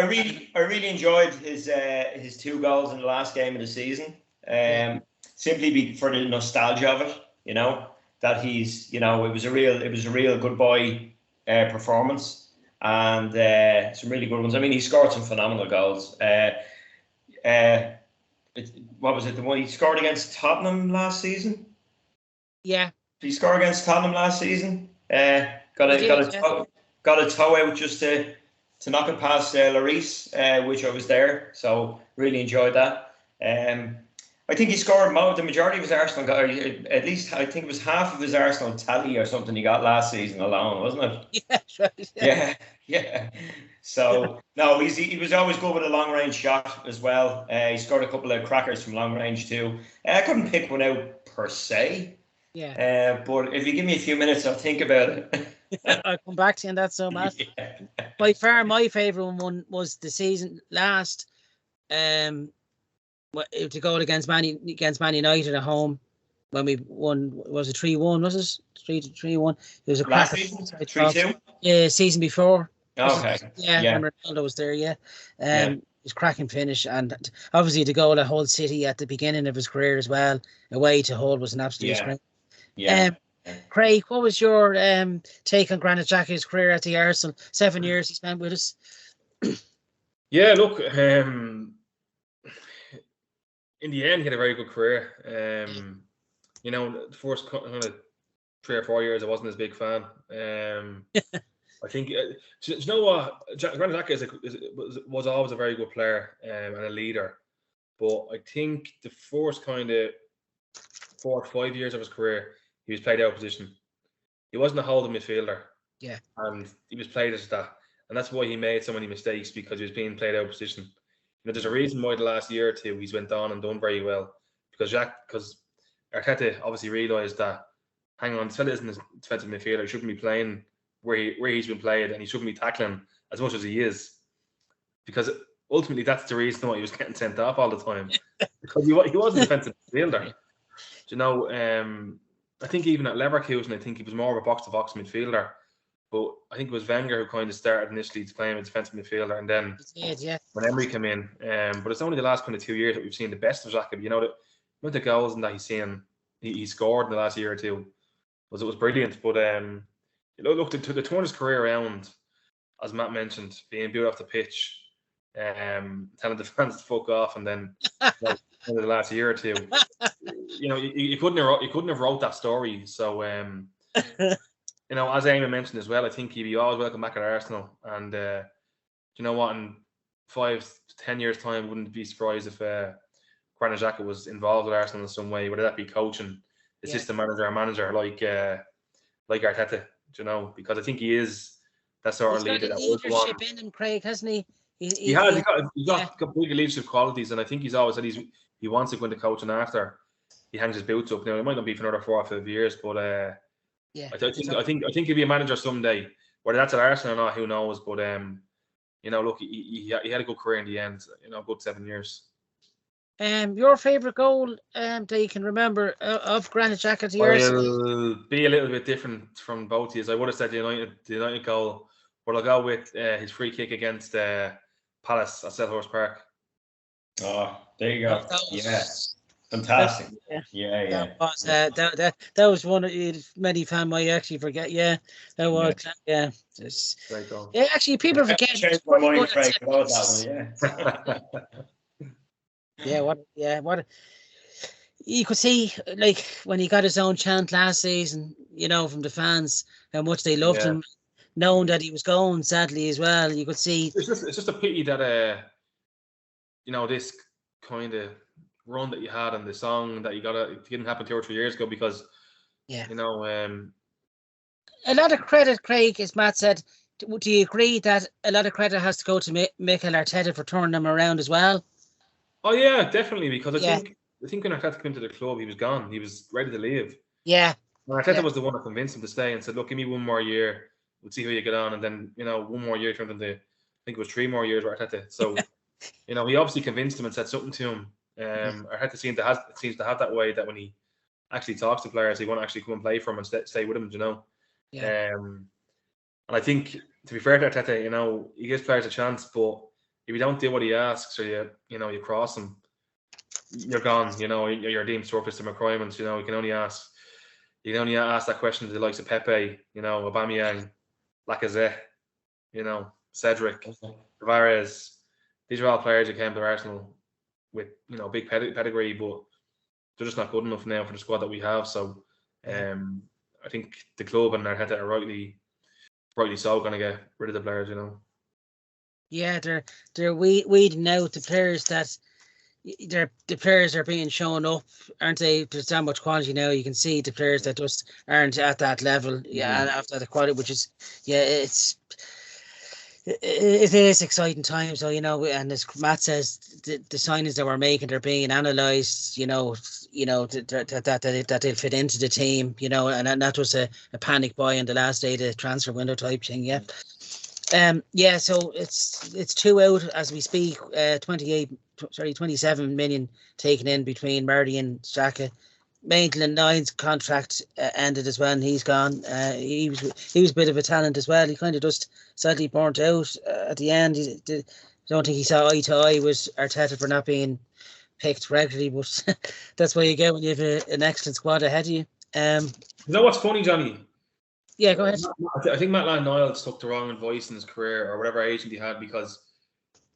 really enjoyed his 2 goals in the last game of the season. Simply for the nostalgia of it. That he's it was a real good boy performance, and some really good ones. I mean, he scored some phenomenal goals. What was it? The one he scored against Tottenham last season? Yeah. Did he score against Tottenham last season? Got a toe out just to knock it past Lloris, which I was there. So really enjoyed that. And I think he scored the majority of his Arsenal goals. At least I think it was half of his Arsenal tally or something he got last season alone, wasn't it? Yeah, right. Yeah. So no, he was always good with a long range shot as well. He scored a couple of crackers from long range too. I couldn't pick one out per se. Yeah. But if you give me a few minutes, I'll think about it. I'll come back to you on that, so Matt. Yeah. By far, my favourite one was the season last. To go against Man United at home when we won. Was it 3-1? Was it 3-1? It was a Last cracker. season, 3-2. Yeah, season before. Okay. When Ronaldo was there. Yeah. It was cracking finish, and obviously the goal at Hull City at the beginning of his career as well, away to Hull, was an absolute sprint. Yeah. Craig, what was your take on Granit Xhaka's career at the Arsenal? 7 years he spent with us. Yeah, look, in the end, he had a very good career. The first kind of 3 or 4 years, I wasn't as big fan. I think, do you know what? Granit Xhaka was always a very good player and a leader. But I think the first kind of 4 or 5 years of his career, he was played out of position. He wasn't a holding midfielder. Yeah. And he was played as that. And that's why he made so many mistakes, because he was being played out of position. There's a reason why the last year or two he's went on and done very well, because Arteta obviously realised that, hang on, this fella isn't a defensive midfielder. He shouldn't be playing where he's been played, and he shouldn't be tackling as much as he is, because ultimately that's the reason why he was getting sent off all the time, because he wasn't a defensive midfielder. I think even at Leverkusen, I think he was more of a box-to-box midfielder. But I think it was Wenger who kind of started initially to play him as a defensive midfielder, and then when Emery came in. But it's only the last kind of 2 years that we've seen the best of Xhaka. The amount of goals and that he scored in the last year or two was brilliant. But look, to turn his career around, as Matt mentioned, being built off the pitch, telling the fans to fuck off, and then in the last year or two, you couldn't have wrote that story. So as Eamon mentioned as well, I think he'd be always welcome back at Arsenal. And you know what, in 5 to 10 years' time, wouldn't be surprised if Granit Xhaka was involved with Arsenal in some way, whether that be coaching, assistant manager, or manager, like Arteta. Because I think he is that sort of leader. He's got leadership in him, Craig, hasn't he? He's got big leadership qualities, and I think he's always said he wants to go into coaching after he hangs his boots up. Now, it might not be for another 4 or 5 years, but I think he'll be a manager someday. Whether that's at Arsenal or not, who knows? But look, he had a good career in the end. Good 7 years. Your favourite goal that you can remember of Granit Xhaka at the Arsenal? I'll be a little bit different from both of you. I would have said the United goal, but I'll go with his free kick against Palace at Selhurst Park. Oh, there you go. Fantastic. Yeah. That was one of many fans might actually forget. Yeah, that was. Yeah. Great goal. Yeah, actually, people forget. Changed my mind, Craig, about that one. Yeah. What you could see, like when he got his own chant last season, from the fans, how much they loved him, knowing that he was going. Sadly, as well, you could see. It's just a pity that this kind of run that you had and the song that it didn't happen 2 or 3 years ago, because a lot of credit, Craig, as Matt said. Do you agree that a lot of credit has to go to Mikel Arteta for turning them around as well? Oh yeah, definitely, because I think when Arteta came to the club, he was gone. He was ready to leave. Yeah. And Arteta was the one that convinced him to stay and said, "Look, give me 1 more year. We'll see how you get on." And then 1 more year turned into, I think it was 3 more years with Arteta. So he obviously convinced him and said something to him. Arteta seems to have that way, that when he actually talks to players, he want to actually come and play for him and stay with him. And I think, to be fair to Arteta, he gives players a chance, but if you don't do what he asks, or you cross him, you're gone. You're deemed surface to requirements. You can only ask that question to the likes of Pepe, Aubameyang, Lacazette, Cedric, Tavares. These are all players who came to Arsenal with big pedigree, but they're just not good enough now for the squad that we have. So I think the club and Arteta are rightly so going to get rid of the players. Yeah, they're weeding out the players that the players are being shown up, aren't they? There's that much quality now. You can see the players that just aren't at that level. Yeah, and after the quality, which is, yeah, it is exciting times. So, and as Matt says, the signings that we're making, they're being analysed. That they'll fit into the team. And that was a panic buy in the last day of the transfer window type thing. Yeah. So it's 2 out as we speak. 27 million taken in between Murray and Xhaka. Maitland-Niles contract ended as well, and he's gone. He was a bit of a talent as well. He kind of just sadly burnt out at the end. Don't think he saw eye to eye with Arteta for not being picked regularly, but that's what you get when you have an excellent squad ahead of you. You know what's funny, Johnny? Yeah, go ahead. I think Maitland-Niles took the wrong advice in his career, or whatever agent he had, because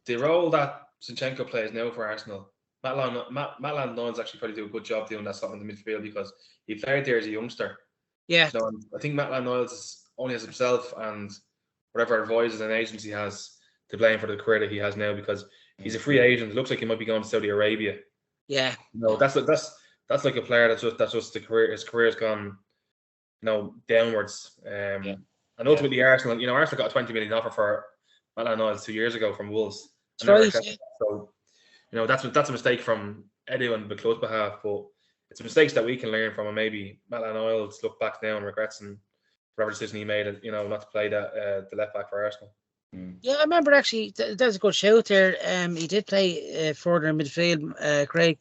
the role that Zinchenko plays now for Arsenal, Maitland-Niles actually probably do a good job doing that stuff in the midfield, because he played there as a youngster. Yeah. So I think Maitland-Niles only has himself and whatever advisors and agents he has to blame for the career that he has now, because he's a free agent. It looks like he might be going to Saudi Arabia. Yeah. That's like a player that's just his career's gone, downwards. And ultimately Arsenal got a 20 million offer for Maitland-Niles 2 years ago from Wolves. Right. So, that's a mistake from Edu and the club's behalf, but it's mistakes that we can learn from, and maybe Maitland-Niles look back now and regrets and whatever decision he made, not to play the left back for Arsenal. Yeah, I remember actually. That's a good shout there. He did play further in midfield, Craig.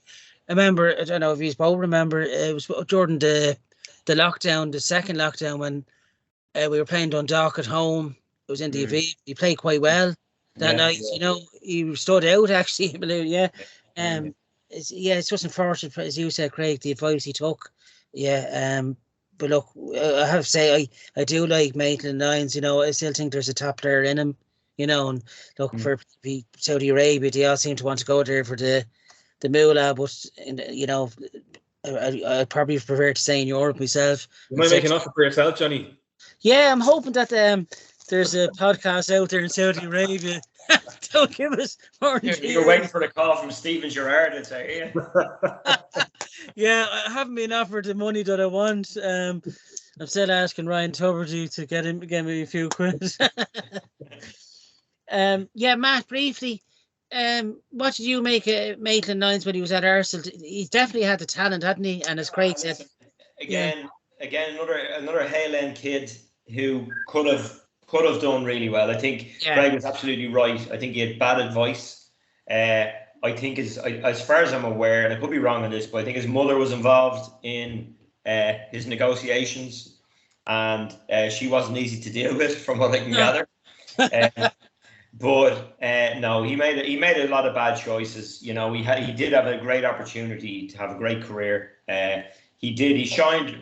I remember. I don't know if you both remember. It was Jordan the lockdown, the second lockdown, when we were playing Dundalk at home. It was in the Aviv. He played quite well that night. He stood out actually. Yeah. It's just unfortunate, as you said, Craig, the advice he took. Yeah. But look, I have to say, I do like Maitland-Niles. I still think there's a top player in him. And look, for Saudi Arabia, they all seem to want to go there for the moolah. But I'd probably prefer to stay in Europe myself. You might make an offer for yourself, Johnny. Yeah, I'm hoping that there's a podcast out there in Saudi Arabia. Don't give us more. You're waiting for the call from Steven Gerrard, I'd say. Yeah, I haven't been offered the money that I want. I'm still asking Ryan Tuberty to get me a few quid. Matt, briefly, what did you make of Maitland-Niles when he was at Arsenal? He definitely had the talent, hadn't he? And as Craig said, again, another Hale End kid who could have done really well. I think Craig was absolutely right. I think he had bad advice. I think as far as I'm aware, and I could be wrong on this, but I think his mother was involved in his negotiations, and she wasn't easy to deal with, from what I can gather. But no, he made a lot of bad choices. He did have a great opportunity to have a great career. He shined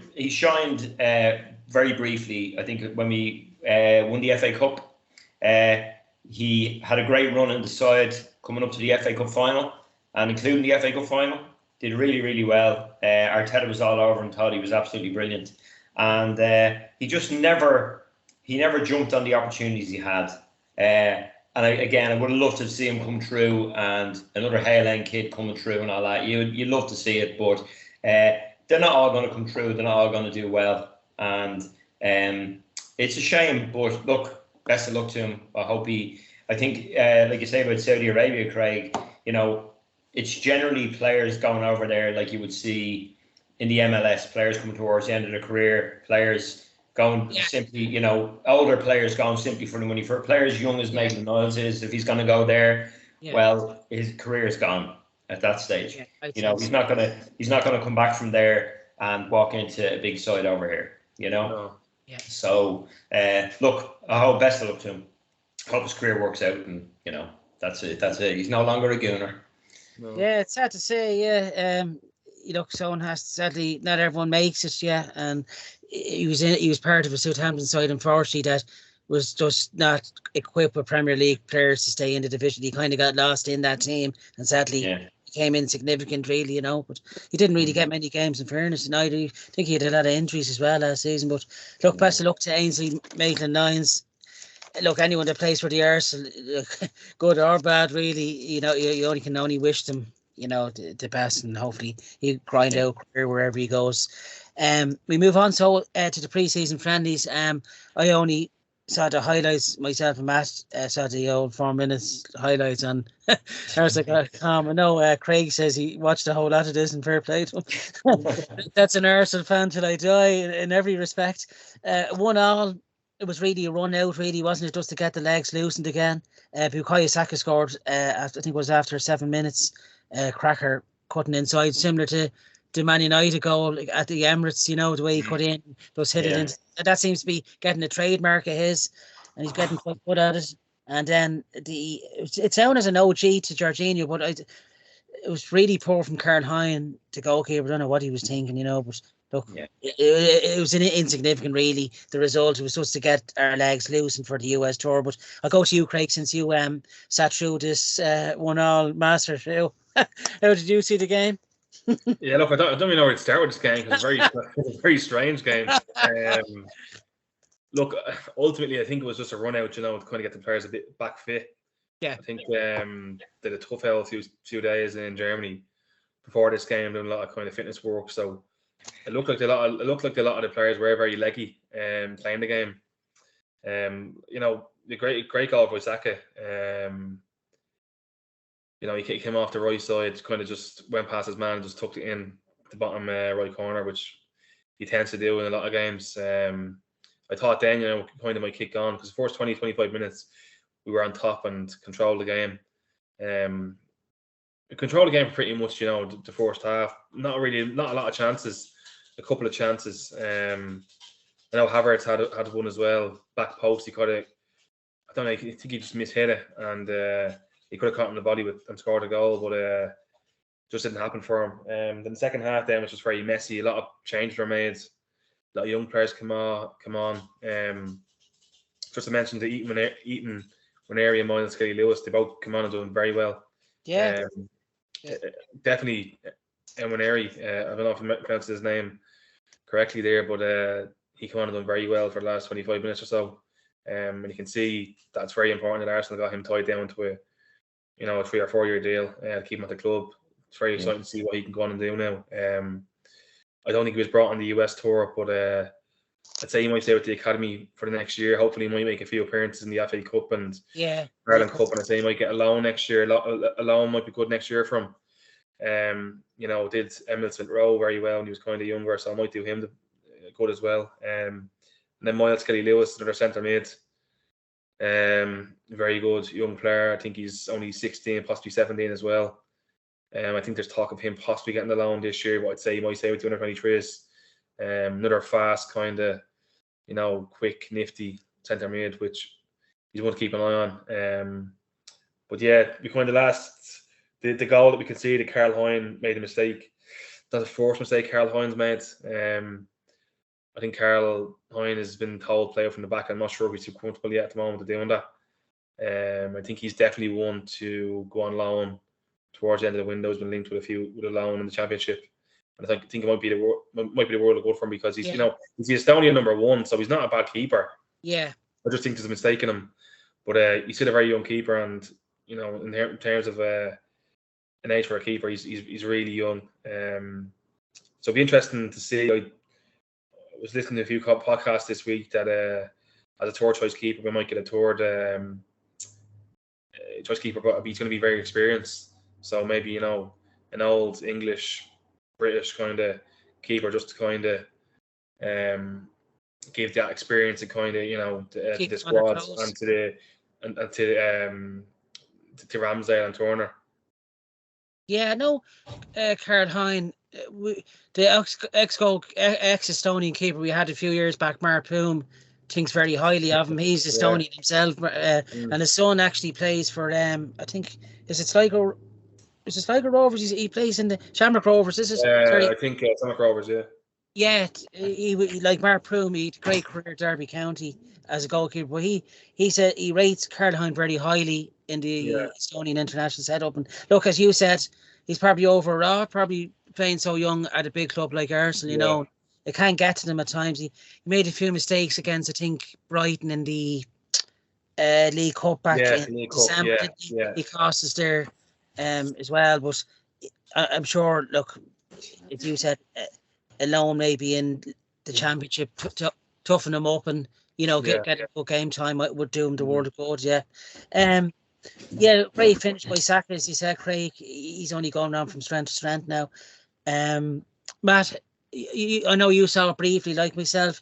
very briefly. I think when we won the FA Cup, he had a great run in the side coming up to the FA Cup final, and including the FA Cup final, did really, really well. Arteta was all over him, thought he was absolutely brilliant, and he just never jumped on the opportunities he had. And I would have loved to see him come through, and another Hale End kid coming through and all that. You'd love to see it, but they're not all going to come through. They're not all going to do well, and it's a shame. But look, best of luck to him. I think, like you say about Saudi Arabia, Craig, it's generally players going over there like you would see in the MLS, players coming towards the end of their career, players going simply, older players going simply for the money. For players young as Maitland-Niles is, if he's going to go there, well, his career is gone at that stage. He's not going to come back from there and walk into a big side over here. No. Yeah. So look, I hope best of luck to him. Hope his career works out, and that's it. He's no longer a Gooner. No. Yeah, it's sad to say. Yeah, someone has sadly not everyone makes it. Yeah, and he was part of a Southampton side, unfortunately, that was just not equipped with Premier League players to stay in the division. He kind of got lost in that team, and sadly became insignificant, really. But he didn't really get many games, in fairness. And I think he had a lot of injuries as well last season. But look, best of luck to Ainsley Maitland-Niles. Look, anyone that plays for the Arsenal, good or bad, really, you only can wish them the best, and hopefully he'll grind out career wherever he goes. We move on to the pre-season friendlies. I only saw the highlights myself, and Matt saw the old 4 minutes highlights on Arsenal.com. I know Craig says he watched a whole lot of this, and fair play to him. That's an Arsenal fan till I die in every respect. 1-1. It was really a run out, really, wasn't it? Just to get the legs loosened again. Bukayo Saka scored, I think it was after 7 minutes. Cracker cutting inside, similar to the Man United goal at the Emirates, the way he cut in, those hit it in. That seems to be getting a trademark of his, and he's getting quite good at it. And then it sounded as an OG to Jorginho, but it was really poor from Karl Hein, the goalkeeper. I don't know what he was thinking, but look, it was insignificant, really, the result. It was just to get our legs loosened for the US tour. But I'll go to you, Craig, since you sat through this 1-1 master show. How did you see the game? Yeah, look, I don't even know where to start with this game, because it's a very strange game. Look, ultimately, I think it was just a run out, to kind of get the players a bit back fit. Yeah, I think they had a tough hell a few days in Germany before this game, doing a lot of kind of fitness work. So it looked like a lot of the players were very leggy playing the game. The great goal for Saka. He came off the right side, kind of just went past his man and just tucked it in the bottom right corner, which he tends to do in a lot of games. I thought then, kind of might kick on, because the first 20-25 minutes we were on top and controlled the game. We controlled the game pretty much, the first half. Not a lot of chances, a couple of chances. I know Havertz had one as well, back post. He I don't know, I think he just mishit it, and he could have caught him in the body and scored a goal, but just didn't happen for him. Then the second half then was just very messy. A lot of changes were made. A lot of young players come on. Just to mention the Eaton Nwaneri and Miles Kelly-Lewis, they both come on and doing very well. Yeah. Definitely Nwaneri. I don't know if I pronounced his name correctly there, but he came on and done very well for the last 25 minutes or so. And you can see that's very important that Arsenal got him tied down to a 3 or 4 year deal to keep him at the club. It's very exciting to see what he can go on and do now. I don't think he was brought on the US tour, but I'd say he might stay with the academy for the next year. Hopefully, he might make a few appearances in the FA Cup and Ireland Cup, and I'd say he might get a loan next year. A loan might be good next year for him. Did Emile Smith Rowe very well when he was kind of younger, so I might do him good as well. And then Miles Kelly-Lewis, another centre mid. Very good young player. I think he's only 16, possibly 17 as well. I think there's talk of him possibly getting the loan this year, but I'd say he might stay with the under-23s. Another fast, kind of, quick, nifty centre mid, which he's one to keep an eye on. But yeah, we kind of the goal that we conceded, Karl Hein made a mistake. That's the first mistake Karl Hein's made. I think Karl Hein has been told play from the back. I'm not sure if he's too comfortable yet at the moment of doing that. I think he's definitely one to go on loan towards the end of the window. He's been linked with a loan in the Championship, and I think it might be the world of good for him, because he's he's the Estonian number 1, so he's not a bad keeper. Yeah, I just think there's a mistake in him, but he's still a very young keeper, and in terms of an age for a keeper, he's really young. So it'll be interesting to see. I was listening to a few podcasts this week that as a third choice keeper, we might get a third choice keeper, but he's going to be very experienced. So maybe, an old English, British kind of keeper, just to kind of give that experience and kind of, to the squad and to Ramsdale and Turner. Yeah, no, Karl Hein, the ex-Estonian keeper we had a few years back, Mark Poom, thinks very highly of him. He's Estonian himself, and his son actually plays for I think Sligo Rovers. He plays in the Shamrock Rovers. This is I think Shamrock Rovers. Yeah, he like Mark Poom. He had a great career at Derby County as a goalkeeper, but he said he rates Karl Hein very highly in the Estonian international setup. And look, as you said, he's probably overwrought, probably playing so young at a big club like Arsenal. It can get to them at times. He made a few mistakes against, I think, Brighton in the League Cup back in December. He cost us there as well. But I'm sure. Look, as you said, alone maybe in the championship, toughen him up and get a good game time would do him the world of good. Yeah. Yeah, Craig finished by Saka, as you said. Craig, he's only going around from strength to strength now. Matt, I know you saw it briefly, like myself.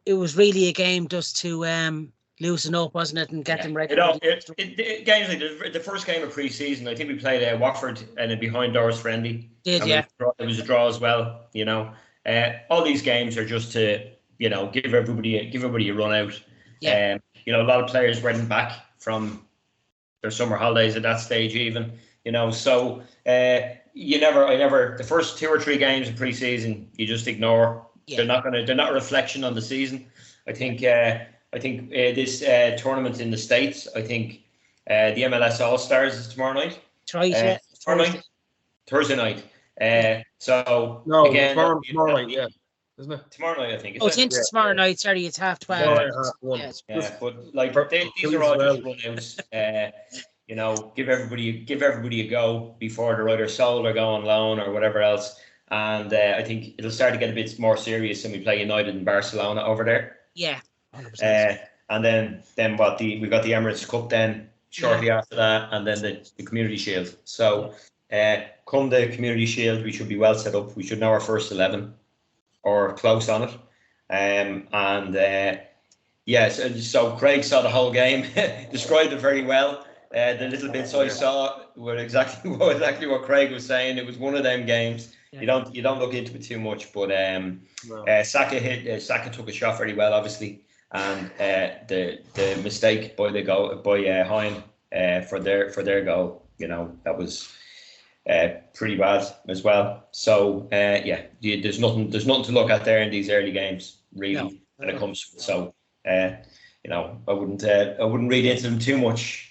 It was really a game just to loosen up, wasn't it, and get them ready. Games like the first game of pre-season, I think we played Watford and a behind doors friendly. Did, yeah. It was a draw as well. All these games are just to give everybody a run out. Yeah. A lot of players weren't back from their summer holidays at that stage even. So I never the first 2 or 3 games of pre-season you just ignore. Yeah. They're not a reflection on the season. I think this tournament in the States, I think the MLS All-Stars is tomorrow night. Thursday night. So no, again, tomorrow night, yeah. Isn't it? Tomorrow night, I think. It's into tomorrow night. Sorry, it's 12:30. Yeah, but like these are all just run-outs. Give everybody a go before they're either sold or go on loan or whatever else. And I think it'll start to get a bit more serious when we play United in Barcelona over there. Yeah, 100%. And then we've got the Emirates Cup then shortly after that, and then the Community Shield. So come the Community Shield, we should be well set up. We should know our first 11 or close on it. So Craig saw the whole game, described it very well. The little bits I saw were exactly what Craig was saying. It was one of them games. Yeah. You don't look into it too much, but Saka took a shot very well, obviously, and the mistake by Hine for their goal, that was pretty bad as well. So there's nothing to look at there in these early games, really, when it comes. So I wouldn't read into them too much.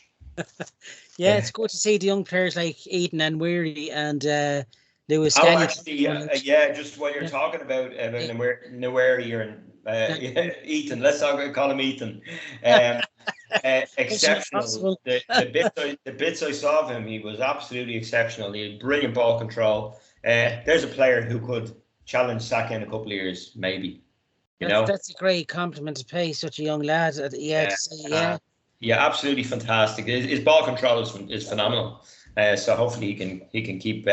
Yeah, it's good to see the young players like Eden and Weary and Lewis. Just what you're talking about Nweri and Ethan. Let's call him Ethan. Exceptional. The bits I saw of him, he was absolutely exceptional. He had brilliant ball control. There's a player who could challenge Saka in a couple of years, maybe. That's a great compliment to pay such a young lad. Yeah, absolutely fantastic. His ball control is phenomenal. So hopefully he can keep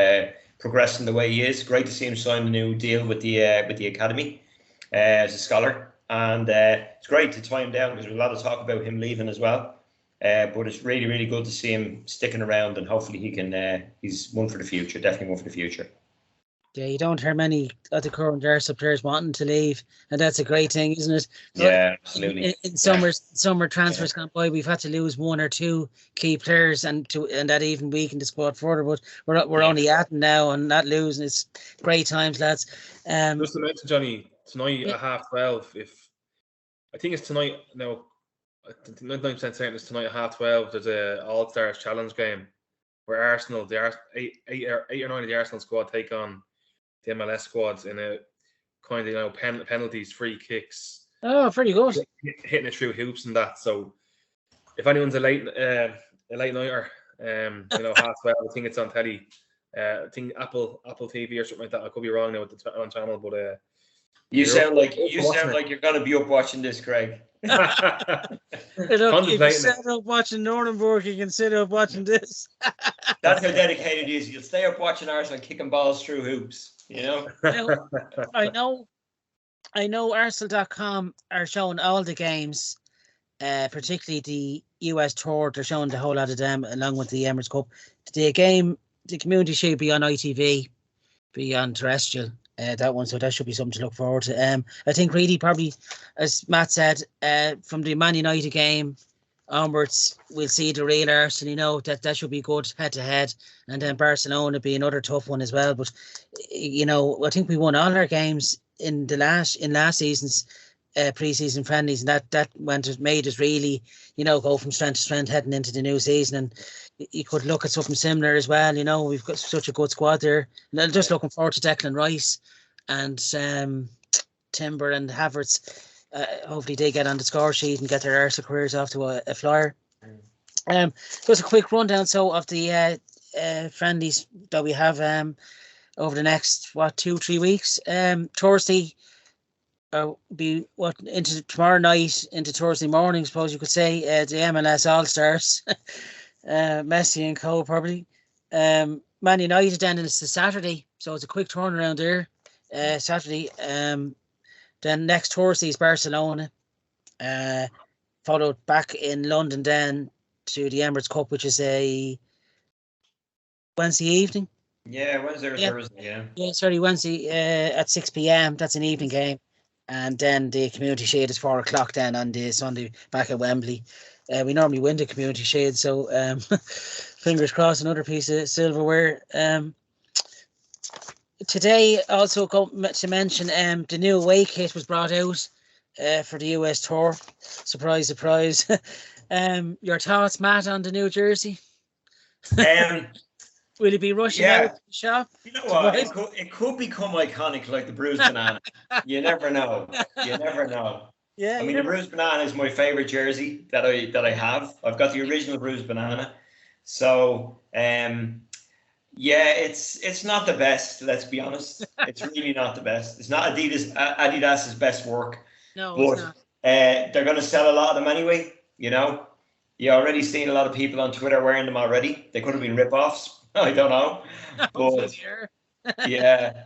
progressing the way he is. Great to see him sign a new deal with the academy as a scholar, and it's great to tie him down because there's a lot of talk about him leaving as well. But it's really, really good to see him sticking around, and hopefully he can. He's one for the future. Definitely one for the future. Yeah, you don't hear many of the current Arsenal players wanting to leave, and that's a great thing, isn't it? Yeah, absolutely. In summer transfers gone by, we've had to lose 1 or 2 key players, and that even weakened the squad further. But we're only at now, and not losing. It's great times, lads. Just to mention, Johnny, tonight at 12:30. I think it's tonight. No, 99% certain it's tonight at 12:30. There's a All-Stars Challenge game where Arsenal, eight or 9 of the Arsenal squad take on the MLS squads in a kind of penalties, free kicks. Oh, pretty good. Hitting it through hoops and that. So if anyone's a late nighter, 12:30, I think it's on telly. I think Apple TV or something like that. I could be wrong now with the on channel, but you sound like you're gonna be up watching this, Craig. If you sit up watching Nuremberg, you can sit up watching this. That's how dedicated he is. You'll stay up watching Arsenal kicking balls through hoops. I know Arsenal.com are showing all the games, particularly the US tour. They're showing the whole lot of them along with the Emirates Cup. The Community should be on ITV, be on terrestrial. That one, so that should be something to look forward to. I think really probably, as Matt said, from the Man United game onwards, we'll see the real Arsenal. That should be good head to head, and then Barcelona be another tough one as well. But I think we won all our games in last season's pre-season friendlies, and that made us really go from strength to strength heading into the new season. And you could look at something similar as well. We've got such a good squad there. And I'm just looking forward to Declan Rice and Timber and Havertz. Hopefully they get on the score sheet and get their Arsenal careers off to a flyer. Just a quick rundown of the friendlies that we have over the next 2-3 weeks. Thursday be into tomorrow night into Thursday morning, suppose you could say. The MLS All Stars, Messi and co probably. Man United then it's the Saturday, so it's a quick turnaround there. Saturday. Then next Thursday is Barcelona. Followed back in London then to the Emirates Cup, which is a Wednesday evening. Yeah, Wednesday or Thursday. Yeah, sorry, Wednesday at 6 p.m. That's an evening game. And then the Community Shield is 4 o'clock then on the Sunday back at Wembley. We normally win the Community Shield, so fingers crossed, another piece of silverware. Today, also to mention, the new away kit was brought out for the US tour. Surprise, surprise. Your thoughts, Matt, on the new jersey? Will it be rushing out to the shop? You know what? It could become iconic like the bruised banana. You never know. You never know. Yeah. I mean, the bruised banana is my favorite jersey that I have. I've got the original bruised banana. So, it's not the best. Let's be honest. It's really not the best. It's not Adidas's best work. No, but it's not. They're going to sell a lot of them anyway. You know, you already seen a lot of people on Twitter wearing them already. They could have been rip-offs. I don't know. But yeah.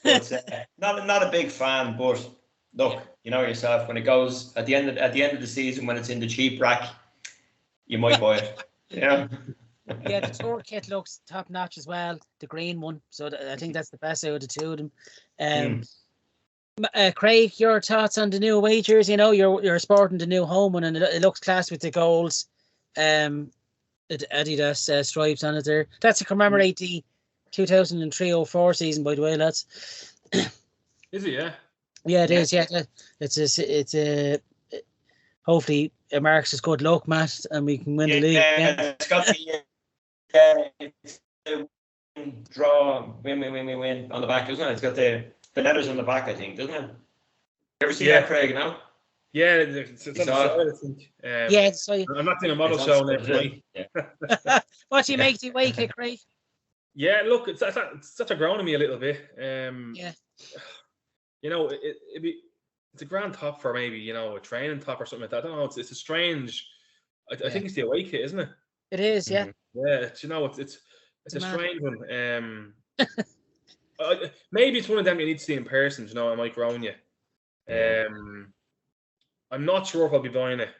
But, not a big fan, but look, you know yourself, when it goes at the end of the season, when it's in the cheap rack, you might buy it. Yeah. Yeah, the tour kit looks top notch as well, the green one. So I think that's the best out of the two of them. Craig, your thoughts on the new away jersey? You know, you're sporting the new home one, and it looks class with the golds. Adidas stripes on it there. That's to commemorate the 2003-04 season, by the way, lads. Is it? Yeah. Yeah, it is. Yeah, it's a. Hopefully, it marks as good luck, Matt, and we can win the league. Yeah, it's got the draw, win on the back, doesn't it? It's got the letters on the back, I think, doesn't it? You ever see that, Craig? No. Yeah, it's on the side, I think. So I'm not doing a model show next week. Yeah. What do you make the away kit, Craig? Yeah, look, it's such a grown on me a little bit. You know, it's a grand top for maybe, you know, a training top or something like that. I don't know. It's a strange. I think it's the away kit, isn't it? It is, yeah. Yeah, you know, it's a strange one. Maybe it's one of them you need to see in person. You know, I might grown you. I'm not sure if I'll be buying it,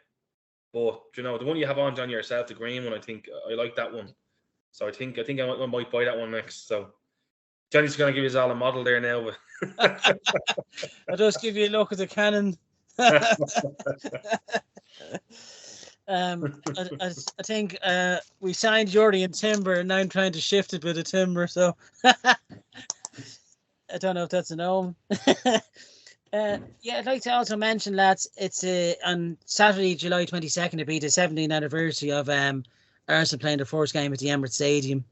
but you know, the one you have on John yourself, the green one, I think I like that one. So I think I might buy that one next. So Johnny's going to give us all a model there now, but I'll just give you a look at the Canon. I think we signed Jordy and Timber, and now I'm trying to shift a bit of Timber. So I don't know if that's a no. I'd like to also mention, lads, it's on Saturday, July 22nd, it'll be the 17th anniversary of Arsenal playing the first game at the Emirates Stadium.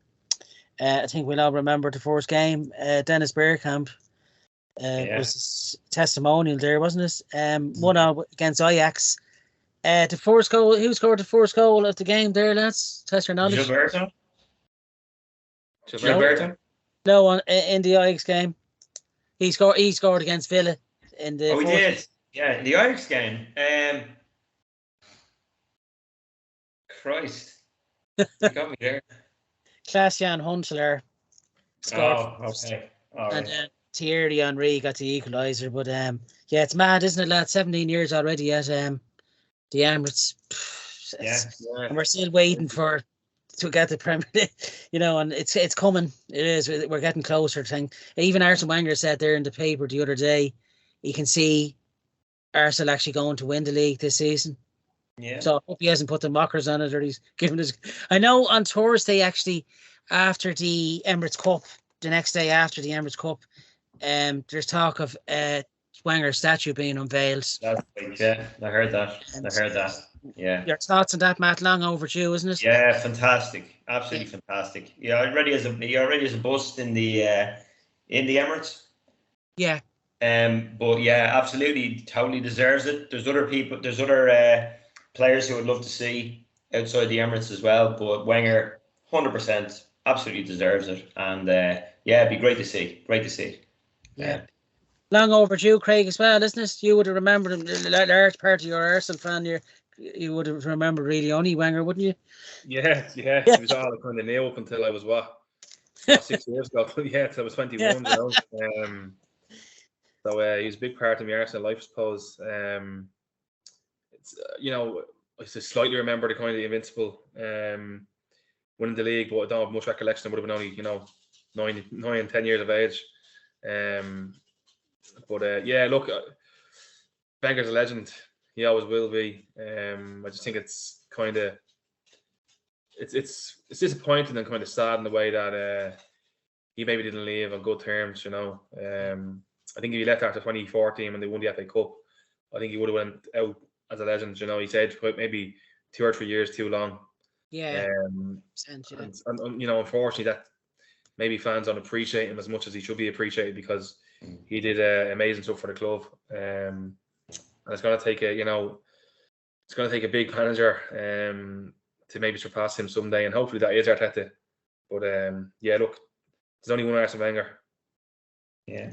I think we'll all remember the first game. Dennis Bergkamp was a testimonial there, wasn't it? 1-0 against Ajax. The first goal, who scored the first goal of the game there, lads? Test your knowledge. Gilberto? No, in the Ajax game. He scored against Villa. He did. Yeah, in the Ajax game. Christ. You got me there. Klaas-Jan Huntelaar scored. Oh, okay. All right. And Thierry Henry got the equaliser. But it's mad, isn't it, lad? 17 years already at the Emirates. And we're still waiting to get the Premier League, you know, and it's coming. It is. We're getting closer. Even Arsene Wenger said there in the paper the other day, he can see Arsenal actually going to win the league this season. Yeah. So I hope he hasn't put the mockers on it, or he's given us. I know on Thursday, actually, after the Emirates Cup, the next day after the Emirates Cup, there's talk of Wenger's statue being unveiled. I heard that. Yeah. Your thoughts on that, Matt? Long overdue, isn't it? Yeah, fantastic. Absolutely fantastic. Yeah, already as a bust in the Emirates. Yeah. But yeah, absolutely, totally deserves it. There's other players who would love to see outside the Emirates as well. But Wenger, 100%. absolutely deserves it. And it'd be great to see. Great to see. Yeah. Long overdue, Craig, as well, isn't it? You would have remembered him, a large part of your Arsenal fan. You would have remembered really only Wenger, wouldn't you? Yeah. He was all kind of new up until I was 6 years ago. Yeah, till I was 21. You know. So he was a big part of my Arsenal life, I suppose. It's I just slightly remember the kind of the invincible winning the league, but I don't have much recollection. I would have been only 9 and 10 years of age. Look, Wenger's a legend. He always will be. I just think it's kind of it's disappointing and kind of sad in the way that he maybe didn't leave on good terms. I think if he left after 2014 when they won the FA Cup, I think he would have went out as a legend. He said maybe 2 or 3 years too long. Yeah. And unfortunately, that maybe fans don't appreciate him as much as he should be appreciated, because he did amazing stuff for the club. And it's going to take a big manager to maybe surpass him someday, and hopefully that is Arteta. But look, there's only one Arsene Wenger. Yeah.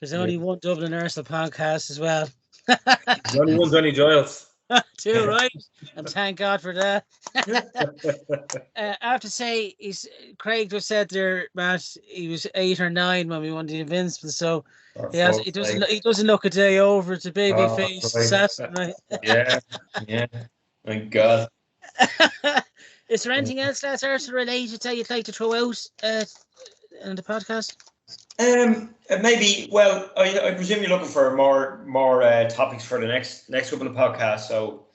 There's only one Dublin Arsenal podcast as well. There's only one Johnny Giles. Too right, and thank God for that. I have to say, Craig just said there, Matt, he was 8 or 9 when we won the Invincibles, so he doesn't look a day over. It's a baby face. Right. Yeah. My God. Is there anything else that's Arsenal related that you'd like to throw out in the podcast? Maybe. Well, I presume you're looking for more topics for the next couple of podcasts. So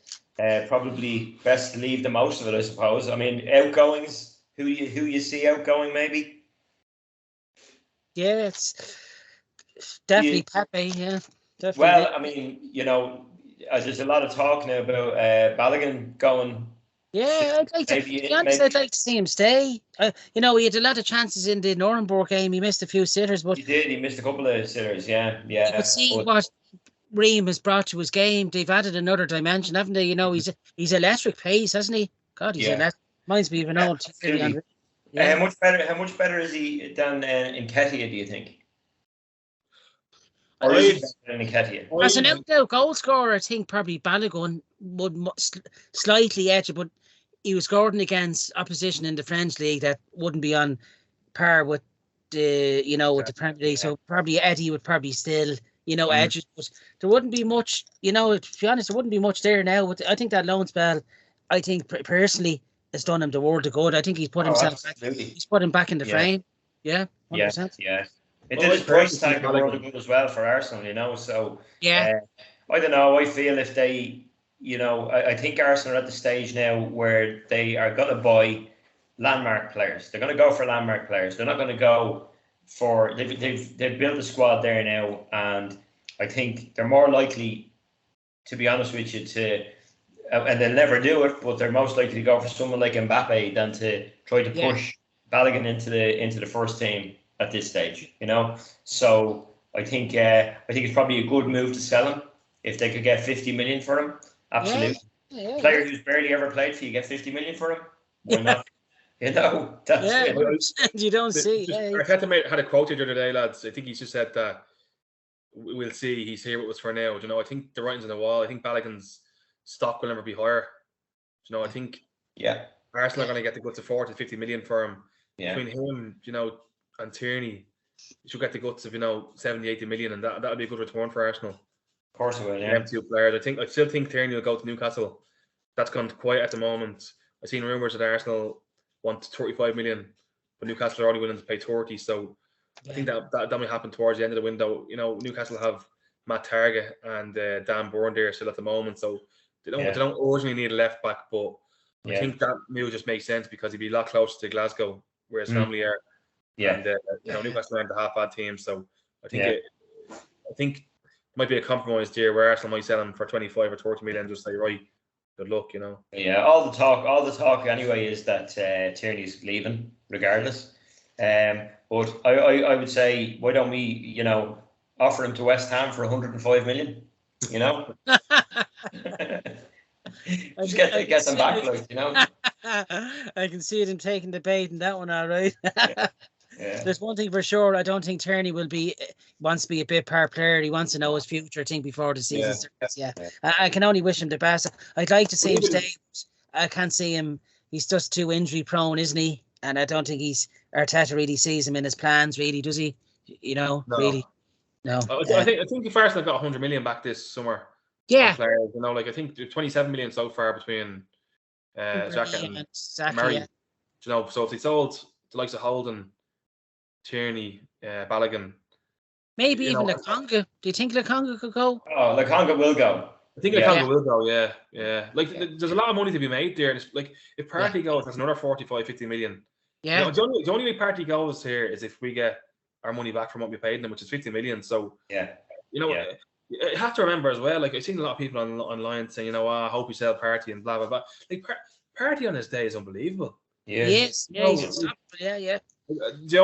probably best to leave the most of it, I suppose. I mean, outgoings. Who you see outgoing, maybe? Yeah, it's definitely Pepe. Yeah, definitely. Well, I mean, there's a lot of talk now about Balon going. Yeah, I'd like to see him stay. He had a lot of chances in the Nuremberg game. He missed a few sitters, but he did. He missed a couple of sitters. Yeah. You could see what Ream has brought to his game. They've added another dimension, haven't they? He's electric pace, hasn't he? God, he's electric. Reminds me of an old. How much better is he than Nketiah, do you think? Or is he better than Nketiah? As an out-and-out goal scorer, I think probably Balogun would slightly edge it, but he was scoring against opposition in the French league that wouldn't be on par with the with the Premier League. So probably Eddie would probably still edge it, but there wouldn't be much. To be honest, there wouldn't be much there now. But I think that loan spell, I think personally, has done him the world of good. I think he's put himself back. He's put him back in the frame. Yeah, 100%. Yeah. It did his price tag the world of good as well for Arsenal. So I don't know. I feel if they. I think Arsenal are at the stage now where they are going to buy landmark players. They're going to go for landmark players. They're not going to go for. They've built a squad there now, and I think they're more likely, to be honest with you, and they'll never do it, but they're most likely to go for someone like Mbappe than to try to push Balogun into the first team at this stage. So I think it's probably a good move to sell him if they could get 50 million for him. Absolutely. Player who's barely ever played for you, get 50 million for him. Why not? That's it. You don't see. Arteta had a quote the other day, lads. I think he just said that we'll see. He's here with us for now. I think the writing's on the wall. I think Balogun's stock will never be higher. I think Arsenal are going to get the guts of 40 to 50 million for him. Yeah. Between him, and Tierney, you should get the guts of 70, 80 million, and that would be a good return for Arsenal. Of course it will, yeah. Two players. I still think Tierney will go to Newcastle. That's gone quiet at the moment. I've seen rumours that Arsenal want 35 million, but Newcastle are only willing to pay 30. So I think that might happen towards the end of the window. Newcastle have Matt Target and Dan Burn there still at the moment, so they don't urgently need a left back. But I think that move just makes sense because he'd be a lot closer to Glasgow, where his family are. Yeah, and Newcastle aren't a half bad team, so I think it might be a compromise there where Arsenal might sell him for 25 or 30 million and just say, right, good luck, Yeah, all the talk anyway is that Tierney's leaving regardless. But I would say, why don't we, offer him to West Ham for 105 million? Just get them back, I can see them taking the bait in that one, all right. Yeah. There's one thing for sure. I don't think Tierney wants to be a bit part player. He wants to know his future, I think, before the season starts. Yeah. I can only wish him the best. I'd like to see him stay. I can't see him. He's just too injury prone, isn't he? And I don't think Arteta really sees him in his plans, really, does he? No. Really. No. I think the Arsenal got 100 million back this summer. Yeah. Players, like I think 27 million so far between Xhaka and Murray. Yeah. So if they sold the likes of Holden, Tierney, Balogun, maybe even Lukonga. Do you think Lukonga could go? Oh, Lukonga will go. I think Lukonga will go. Yeah. Like there's a lot of money to be made there. And it's like if Partey goes, there's another 45, 50 million. Yeah. The only way Partey goes here is if we get our money back from what we paid them, which is 50 million. So you have to remember as well. Like I've seen a lot of people online saying, I hope we sell Partey and blah blah blah. Like Partey on his day is unbelievable. Yes. Yeah. The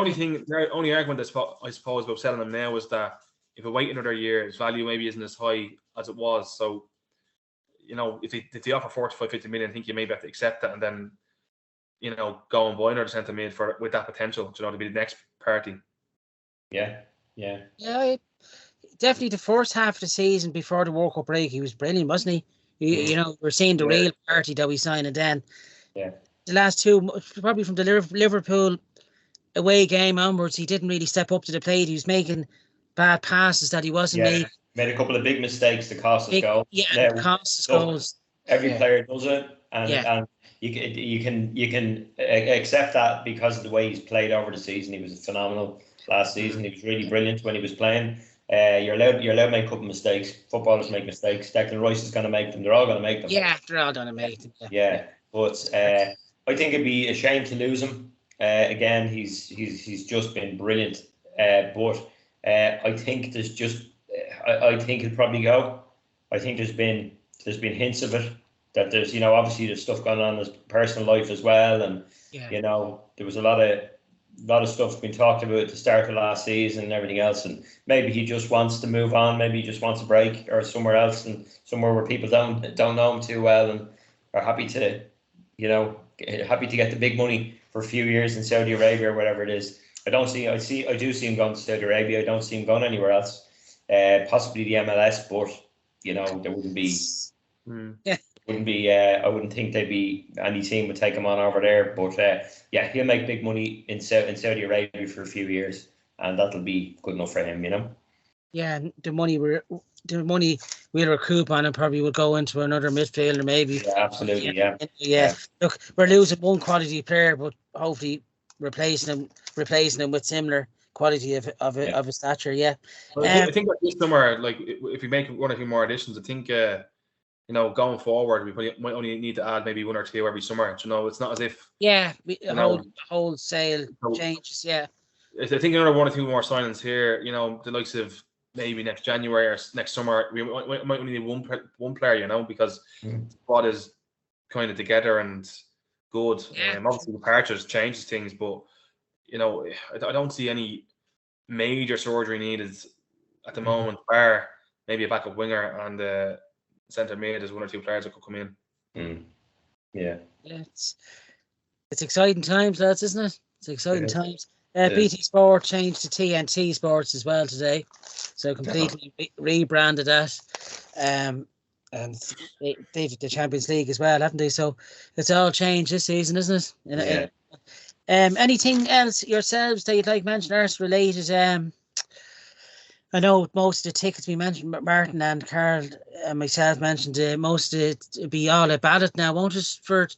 only argument I suppose about selling him now is that if we wait another year, his value maybe isn't as high as it was. So, if they offer 45, 50 million, I think you maybe have to accept that and then, go and buy another centre mid with that potential, to be the next Partey. Yeah. Definitely the first half of the season before the World Cup break, he was brilliant, wasn't he? We're seeing the real Partey that we signed, and then the last two, probably from the Liverpool away game onwards, he didn't really step up to the plate. He was making bad passes that he wasn't making. Made a couple of big mistakes that cost us goals. Yeah, cost us goals. Every player does it, and you can accept that because of the way he's played over the season. He was phenomenal last season. He was really brilliant when he was playing. You're allowed to make a couple of mistakes. Footballers make mistakes. Declan Rice is going to make them. They're all going to make them. Yeah, they're all going to make them. Yeah, but I think it'd be a shame to lose him. Again, he's just been brilliant. But I think there's just I think he'll probably go. I think there's been hints of it that there's obviously there's stuff going on in his personal life as well, and there was a lot of stuff being talked about at the start of last season and everything else, and maybe he just wants to move on. Maybe he just wants a break or somewhere else, and somewhere where people don't know him too well and are happy to get the big money for a few years in Saudi Arabia or whatever it is. I do see him going to Saudi Arabia. I don't see him going anywhere else. Possibly the MLS, but there wouldn't be. I wouldn't think there'd be any team would take him on over there. But he'll make big money in Saudi Arabia for a few years, and that'll be good enough for him. Yeah, the money we'll recoup on, and probably will go into another midfielder, maybe. Yeah, absolutely. Yeah. Look, we're losing one quality player, but hopefully replacing him with similar quality of a stature. Yeah. I think that this summer, like if we make one or two more additions, I think going forward we might only need to add maybe one or two every summer. It's not as if wholesale changes. Yeah. I think another one or two more signings here. The likes of maybe next January or next summer, we might only need one player. Because the squad is kind of together and good. Obviously departures changes things, but I don't see any major surgery needed at the moment, bar maybe a backup winger and centre mid as one or two players that could come in. Yeah. It's exciting times, lads, isn't it? It's exciting times. BT Sport changed to TNT Sports as well today, so completely rebranded that. And they've the Champions League as well, haven't they? So it's all changed this season, isn't it? Anything else yourselves that you'd like mentioned, Arsenal related? I know most of the tickets we mentioned, Martin and Carl and myself mentioned, most of it be all a ballot now, won't it, for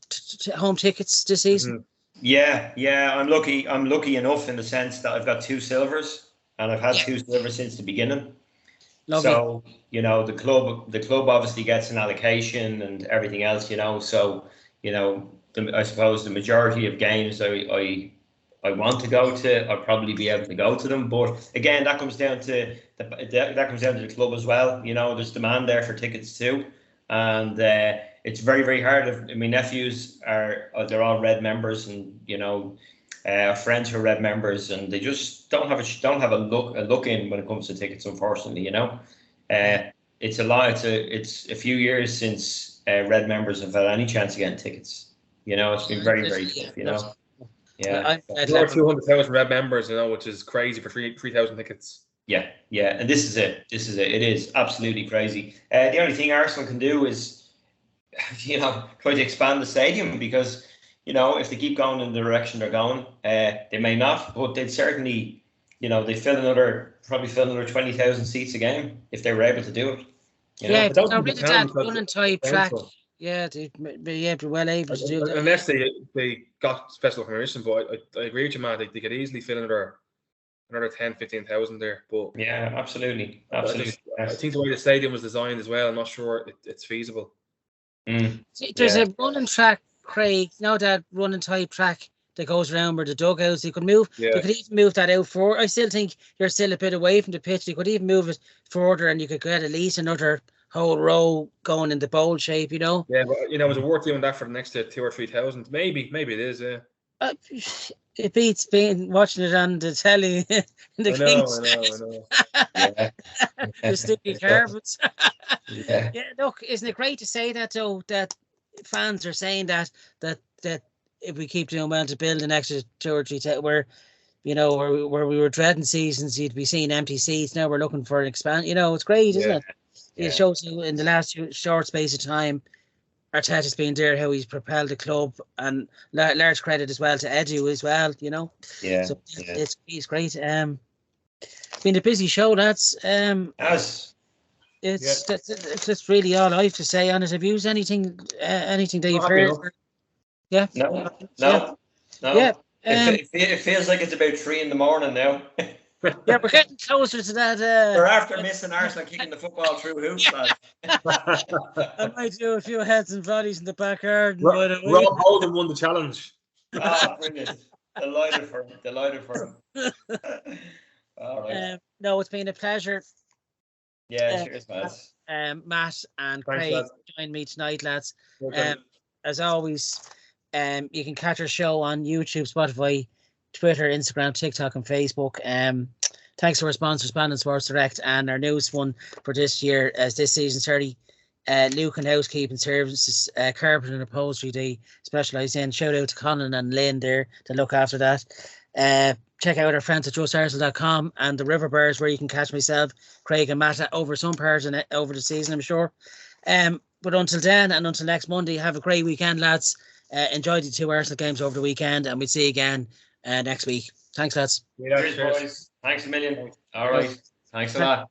home tickets this season? Yeah. I'm lucky enough in the sense that I've got 2 silvers, and I've had 2 silvers since the beginning. Lovely. So the club obviously gets an allocation and everything else. So I suppose the majority of games I want to go to, I'll probably be able to go to them. But again, that comes down to the club as well. There's demand there for tickets too, and it's very, very hard. My nephews they're all Red members, and friends who are Red members, and they just don't have a look in when it comes to tickets. Unfortunately, it's a few years since Red members have had any chance of getting tickets. You know, it's been very, very tough. You know, yeah. Over 200,000 red members, you know, which is crazy for 3,000 tickets. Yeah, and this is it. It is absolutely crazy. The only thing Arsenal can do is, you know, try to expand the stadium, because, you know, if they keep going in the direction they're going, they may not, but they'd certainly, you know, they'd probably fill another 20,000 seats a game if they were able to do it. You know? If they got rid of that running type track, they'd be well able to do that. Unless they got special permission, but I agree with you, man. They could easily fill another 10,000, 15,000 there. But yeah, absolutely. I think the way the stadium was designed as well, I'm not sure it's feasible. There's a running track, Craig. You know that running type track that goes around where the dugouts. They could move. Yeah. They could even move that out forward. I still think you're still a bit away from the pitch. They could even move it further, and you could get at least another whole row going in the bowl shape. You know. Yeah, but you know, is it worth doing that for the next 2,000 or 3,000? Maybe it is. Yeah. It beats being watching it on the telly in the Kings. I know. The sticky carpets. Yeah, look, isn't it great to say that though? That fans are saying that if we keep doing well to build an extra 2 or 3, where we were dreading seasons, you'd be seeing empty seats. Now we're looking for an expand. You know, it's great, isn't it? Yeah. It shows you in the last short space of time, Arteta's been there, how he's propelled the club, and large credit as well to Edu as well, you know. Yeah. So it's great. Been a busy show, lads. That's really all I have to say on it. Have you used anything that you've heard? Yeah. No. Yeah. It feels like it's about 3 a.m. now. Yeah, we're getting closer to that. We're after missing Arsenal kicking the football through hoops, lads. I might do a few heads and bodies in the backyard. Rob Holden won the challenge. Oh, brilliant. Delighted for him. All right. No, it's been a pleasure. Yeah, cheers, lads. Matt and Craig joined me tonight, lads. As always, you can catch our show on YouTube, Spotify, Twitter, Instagram, TikTok, and Facebook. Thanks to our sponsors, Balon Sports Direct, and our newest one for this year, as this season 30, LUCAN Housekeeping Services, Carpet and Upholstery they specialise in. Shout out to Colin and Lynn there to look after that. Check out our friends at justarsenal.com and the River Bears, where you can catch myself, Craig, and Matt over some parts and over the season, I'm sure. But until then, and until next Monday, have a great weekend, lads. Enjoy the 2 Arsenal games over the weekend, and we'll see you again next week. Thanks, lads. Cheers, boys. Thanks a million. All right. Thanks a lot.